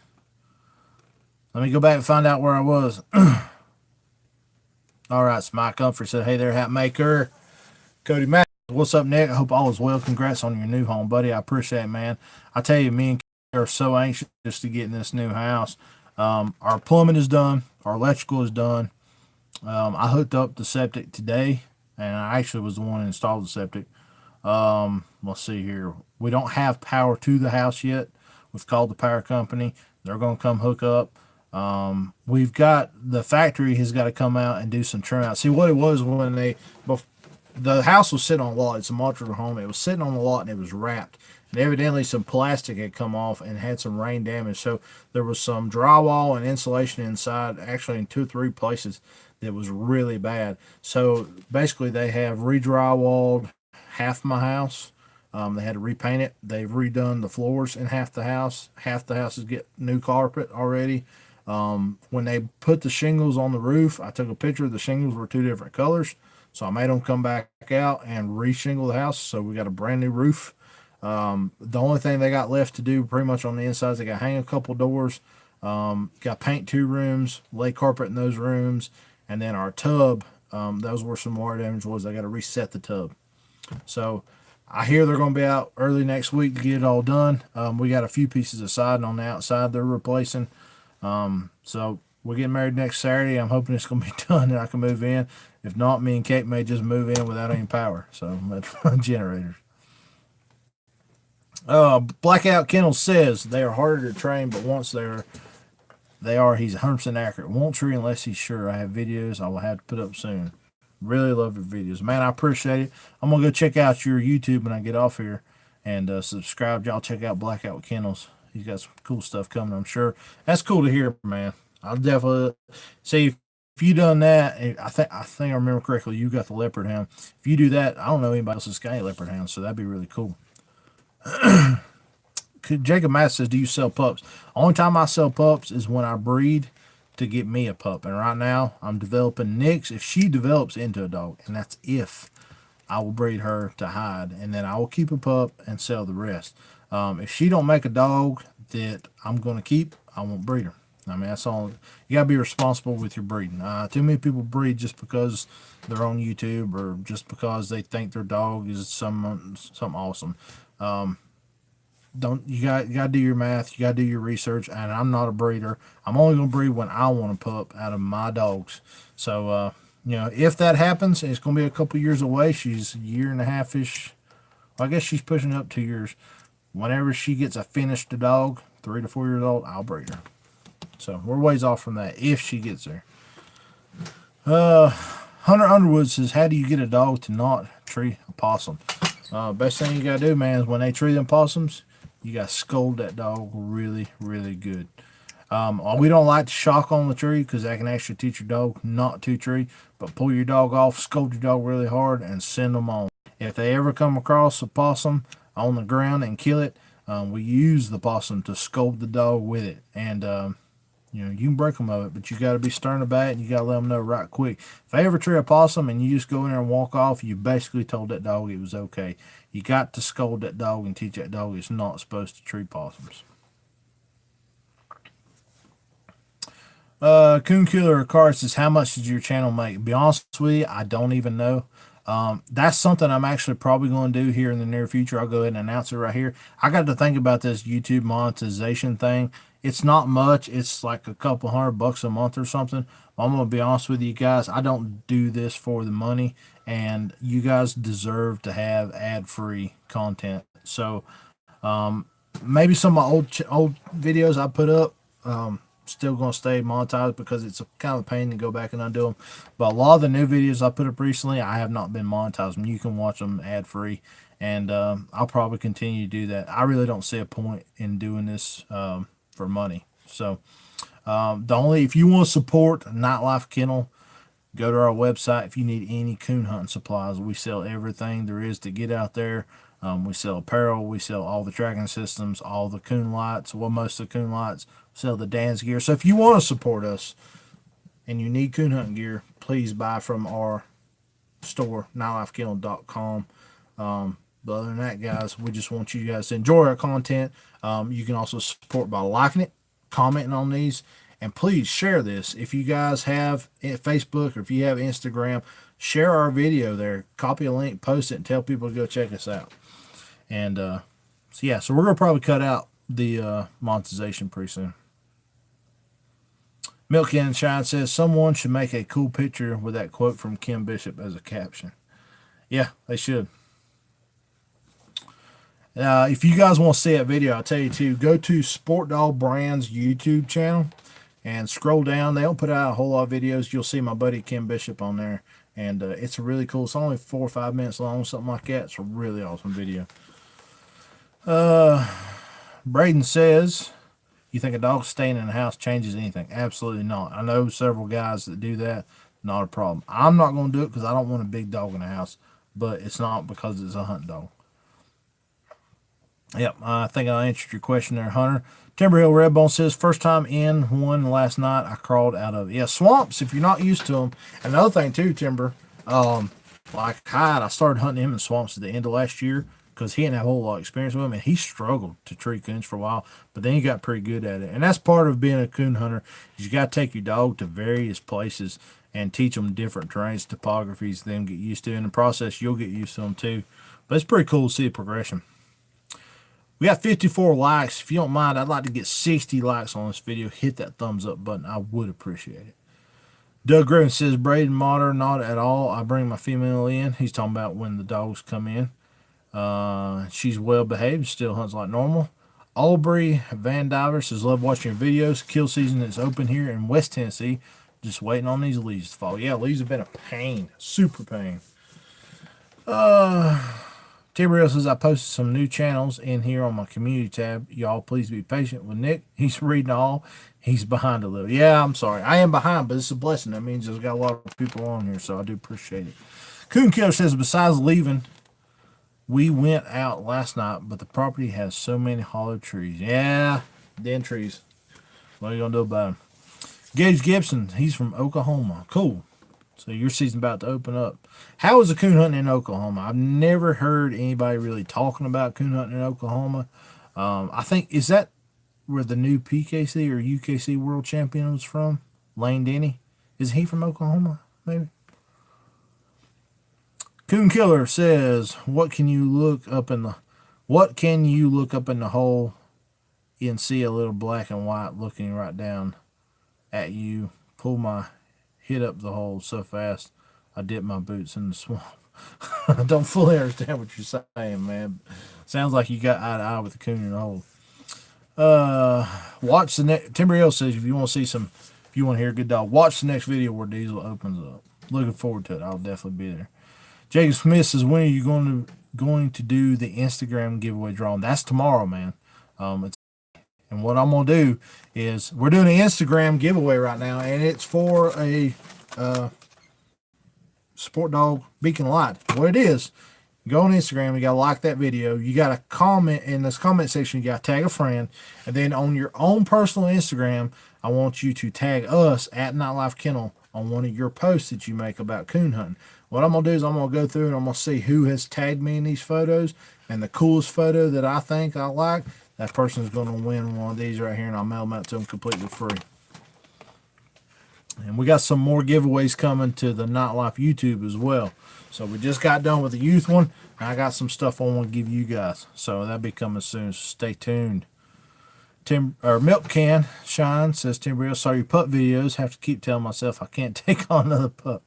Let me go back and find out where I was. All right, Smike Comfort said, hey there, Hat Maker. Cody Mack, what's up, Nick? I hope all is well. Congrats on your new home, buddy. I appreciate it, man. I tell you, me and Kay are so anxious to get in this new house. Our plumbing is done. Our electrical is done. I hooked up the septic today, and I actually was the one that installed the septic. Let's see here. We don't have power to the house yet. We've called the power company. They're going to come hook up. We've got the factory has got to come out and do some trim out. See what it was when the house was sitting on a lot. It's a modular home. It was sitting on the lot and it was wrapped. And evidently some plastic had come off and had some rain damage. So there was some drywall and insulation inside, actually in 2 or 3 places that was really bad. So basically they have re-drywalled half my house. They had to repaint it. They've redone the floors in half the house. Half the house is get new carpet already. When they put the shingles on the roof, I took a picture. The shingles were 2 different colors. So I made them come back out and re-shingle the house. So we got a brand new roof. The only thing they got left to do pretty much on the inside is they got to hang a couple doors. Got paint 2 rooms, lay carpet in those rooms. And then our tub, those were some water damage was. They got to reset the tub. So I hear they're going to be out early next week to get it all done. We got a few pieces of siding on the outside they're replacing. So we're getting married next Saturday. I'm hoping it's going to be done and I can move in. If not, me and Kate may just move in without any power. So that's generators. Blackout Kennel says they are harder to train, but once they are, he's 100% accurate. Won't tree unless he's sure. I have videos I will have to put up soon. Really love your videos, man. I appreciate it. I'm gonna go check out your YouTube when I get off here and subscribe. Y'all check out Blackout Kennels. He's got some cool stuff coming, I'm sure. That's cool to hear, man. I'll definitely see if you done that. I think I remember correctly. You got the leopard hound. If you do that, I don't know anybody else that's got any leopard hounds, so that'd be really cool. Jacob Matt says, "Do you sell pups?" Only time I sell pups is when I breed to get me a pup. And right now, I'm developing Nix. If she develops into a dog, and that's if I will breed her to hide, and then I will keep a pup and sell the rest. If she don't make a dog that I'm gonna keep, I won't breed her. I mean, that's all. You gotta be responsible with your breeding. Too many people breed just because they're on YouTube or just because they think their dog is something awesome. Don't you got to do your math. You got to do your research. And I'm not a breeder. I'm only gonna breed when I want a pup out of my dogs. So if that happens, it's gonna be a couple years away. She's a year and a half ish. Well, I guess she's pushing up 2 years. Whenever she gets a finished dog, 3 to 4 years old, I'll breed her. So we're ways off from that if she gets there. Hunter Underwood says, "How do you get a dog to not tree a possum?" Best thing you gotta do, man, is when they tree them possums, you gotta scold that dog really, really good. We don't like to shock on the tree because that can actually teach your dog not to tree. But pull your dog off, scold your dog really hard, and send them on. If they ever come across a possum on the ground and kill it, we use the possum to scold the dog with it. And you can break them of it, but you got to be stern about it, and you got to let them know right quick. If they ever tree a possum and you just go in there and walk off, you basically told that dog it was okay. You got to scold that dog and teach that dog it's not supposed to tree possums. Coon Killer Card says, "How much did your channel make?" To be honest with you, I don't even know. That's something I'm actually probably going to do here in the near future. I'll go ahead and announce it right here. I got to think about this YouTube monetization thing. It's not much. It's like a couple $100 a month or something. I'm going to be honest with you guys. I don't do this for the money, and you guys deserve to have ad-free content. So maybe some of my old videos I put up, still going to stay monetized because it's a kind of a pain to go back and undo them. But a lot of the new videos I put up recently, I have not been monetized. You can watch them ad free, and I'll probably continue to do that. I really don't see a point in doing this for money. So if you want to support Nightlife Kennel, go to our website. If you need any coon hunting supplies, we sell everything there is to get out there. We sell apparel, we sell all the tracking systems, all the coon lights, most of the coon lights, sell the Dan's gear. So if you want to support us and you need coon hunting gear, please buy from our store, nightlifekennel.com. But other than that, guys, we just want you guys to enjoy our content. You can also support by liking it, commenting on these, and please share this. If you guys have Facebook or if you have Instagram, share our video there. Copy a link, post it, and tell people to go check us out. And so we're going to probably cut out the monetization pretty soon. Milk and Shine says, "Someone should make a cool picture with that quote from Kim Bishop as a caption." Yeah, they should. If you guys want to see that video, I'll tell you to go to Sport Dog Brands YouTube channel and scroll down. They don't put out a whole lot of videos. You'll see my buddy Kim Bishop on there, and it's a really cool. It's only 4 or 5 minutes long, something like that. It's a really awesome video. Braden says, "You think a dog staying in the house changes anything?" Absolutely not. I know several guys that do that. Not a problem. I'm not going to do it because I don't want a big dog in the house, but it's not because it's a hunt dog. Yep, I think I answered your question there, Hunter. Timber Hill Redbone says, "First time in one last night, I crawled out of it." Yeah, swamps, if you're not used to them. And another thing too, Timber, like Hyde, I started hunting him in swamps at the end of last year because he didn't have a whole lot of experience with them, and he struggled to tree coons for a while, but then he got pretty good at it. And that's part of being a coon hunter, is you got to take your dog to various places and teach them different terrains, topographies, them get used to. In the process, you'll get used to them too. But it's pretty cool to see the progression. We got 54 likes. If you don't mind, I'd like to get 60 likes on this video. Hit that thumbs up button. I would appreciate it. Doug Griffin says, "Braden Motter, not at all. I bring my female in." He's talking about when the dogs come in. She's well behaved, still hunts like normal. Aubrey Van Diver says, "Love watching your videos. Kill season is open here in West Tennessee. Just waiting on these leaves to fall." Yeah, leaves have been a pain. Super pain. Timber says, I posted some new channels in here on my community tab. Y'all please be patient with Nick. He's reading all. He's behind a little. Yeah, I'm sorry. I am behind, but it's a blessing. That means there's got a lot of people on here, so I do appreciate it. Coon Killer says, besides leaving, we went out last night, but the property has so many hollow trees. Yeah, dead trees. What are you going to do about them? Gage Gibson, he's from Oklahoma. Cool. So your season's about to open up. How is the coon hunting in Oklahoma? I've never heard anybody really talking about coon hunting in Oklahoma. I think, is that where the new PKC or UKC world champion was from? Lane Denny? Is he from Oklahoma? Maybe. Coon Killer says, what can you look up in the hole and see a little black and white looking right down at you? Pull my hit up the hole so fast I dip my boots in the swamp. I don't fully understand what you're saying, man. Sounds like you got eye to eye with the coon in the hole. Watch the next. Timber Hill says, if you want to hear a good dog, watch the next video where Diesel opens up. Looking forward to it. I'll definitely be there. Jacob Smith says, when are you going to do the Instagram giveaway drawing? That's tomorrow, man. And what I'm going to do is we're doing an Instagram giveaway right now, and it's for a Sport Dog Beacon Light. What it is, you go on Instagram, you got to like that video. You got to comment in this comment section, you got to tag a friend. And then on your own personal Instagram, I want you to tag us at Nightlife Kennel on one of your posts that you make about coon hunting. What I'm going to do is I'm going to go through and I'm going to see who has tagged me in these photos. And the coolest photo that I think I like, that person is going to win one of these right here, and I'll mail them out to them completely free. And we got some more giveaways coming to the Nightlife YouTube as well. So we just got done with the youth one, and I got some stuff I want to give you guys. So that'll be coming soon. So stay tuned. Milk Can Shine says, Timber Hill, saw your pup videos. Have to keep telling myself I can't take on another pup.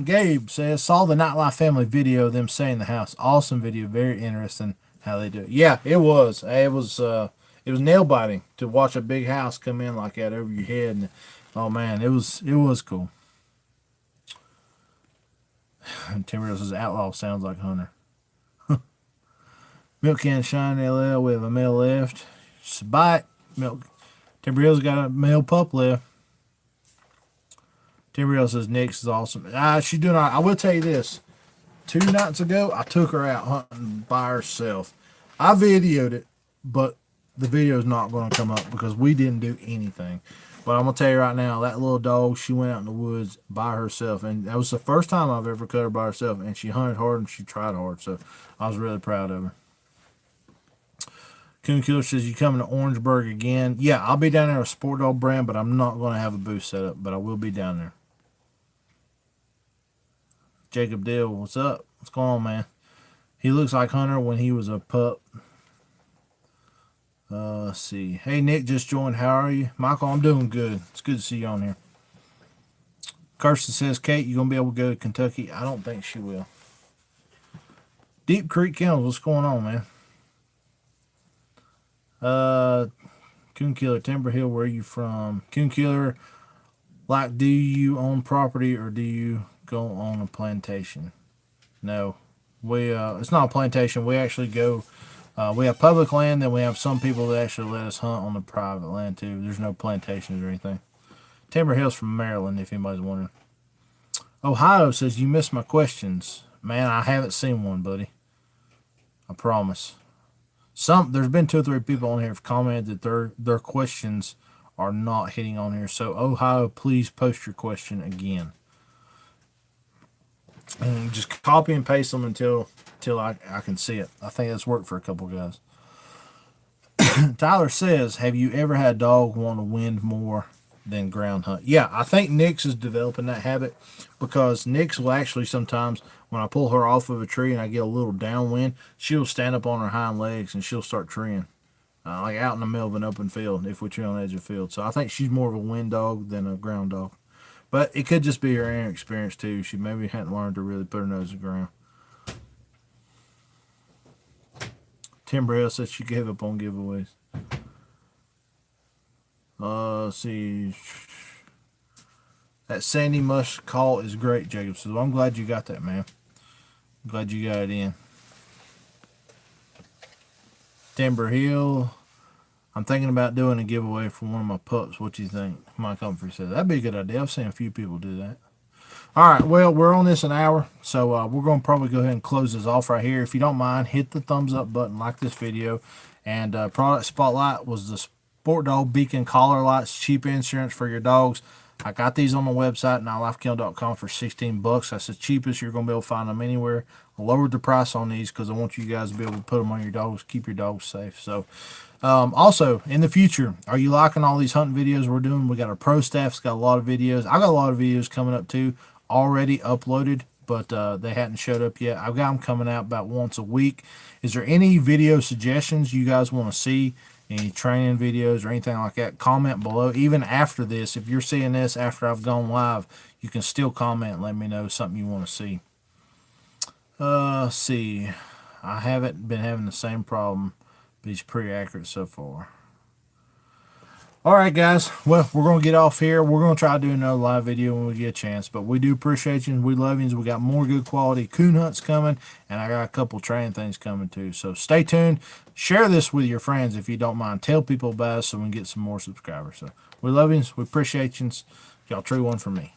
Gabe says, saw the Nightlife family video of them staying in the house. Awesome video, very interesting how they do it. Yeah, it was. It was nail biting to watch a big house come in like that over your head. And oh man, it was cool. Timber says, Outlaw sounds like Hunter. Milk Can Shine LL, we have a male left. Just a bite. Timber Hill's got a male pup left. Timber Hill says Nick's is awesome. She's doing all right. I will tell you this. 2 nights ago, I took her out hunting by herself. I videoed it, but the video is not going to come up because we didn't do anything. But I'm going to tell you right now, that little dog, she went out in the woods by herself. And that was the first time I've ever cut her by herself. And she hunted hard and she tried hard. So I was really proud of her. Coon Killer says, you coming to Orangeburg again? Yeah, I'll be down there with Sport Dog brand, but I'm not going to have a booth set up. But I will be down there. Jacob Dill, what's up? What's going on, man? He looks like Hunter when he was a pup. Let's see. Hey, Nick just joined. How are you? Michael, I'm doing good. It's good to see you on here. Kirsten says, Kate, you going to be able to go to Kentucky? I don't think she will. Deep Creek Kennels, what's going on, man? Coon Killer, Timber Hill, where are you from? Coon Killer, like, do you own property or do you go on a plantation? No. It's not a plantation. We actually go, we have public land, then we have some people that actually let us hunt on the private land too. There's no plantations or anything. Timber Hill's from Maryland, if anybody's wondering. Ohio says, you missed my questions. Man, I haven't seen one, buddy. I promise. There's been 2 or 3 people on here have commented that their questions are not hitting on here. So Ohio, please post your question again. And just copy and paste them until I can see it. I think that's worked for a couple guys. Tyler says, have you ever had a dog want to wind more than ground hunt? Yeah, I think Nix is developing that habit because Nix will actually sometimes, when I pull her off of a tree and I get a little downwind, she'll stand up on her hind legs and she'll start treeing. Like out in the middle of an open field if we tree on the edge of the field. So I think she's more of a wind dog than a ground dog. But it could just be her inexperience too. She maybe hadn't learned to really put her nose in the ground. Timber Hill says she gave up on giveaways. Let's see. That Sandy Mush call is great, Jacob says. Well, I'm glad you got that, man. I'm glad you got it in. Timber Hill. I'm thinking about doing a giveaway for one of my pups. What do you think? Mike Humphrey said that'd be a good idea. I've seen a few people do that. All right, well, we're on this an hour, so we're going to probably go ahead and close this off right here. If you don't mind, hit the thumbs up button, like this video. And product spotlight was the Sport Dog Beacon collar lights, cheap insurance for your dogs. I got these on the website, nightLifeKennel.com, for $16. That's the cheapest you're going to be able to find them anywhere. I lowered the price on these because I want you guys to be able to put them on your dogs, keep your dogs safe. So, also, in the future, are you liking all these hunting videos we're doing? We got our pro staff's got a lot of videos. I got a lot of videos coming up too, already uploaded, but they hadn't showed up yet. I've got them coming out about once a week. Is there any video suggestions you guys want to see? Any training videos or anything like that? Comment below. Even after this, if you're seeing this after I've gone live, you can still comment and let me know something you want to see. Let's see. I haven't been having the same problem, but he's pretty accurate so far. All right, guys. Well, we're going to get off here. We're going to try to do another live video when we get a chance. But we do appreciate you. We love you. We got more good quality coon hunts coming. And I got a couple training things coming too. So stay tuned. Share this with your friends if you don't mind. Tell people about us so we can get some more subscribers. So we love you. We appreciate you. Y'all true one for me.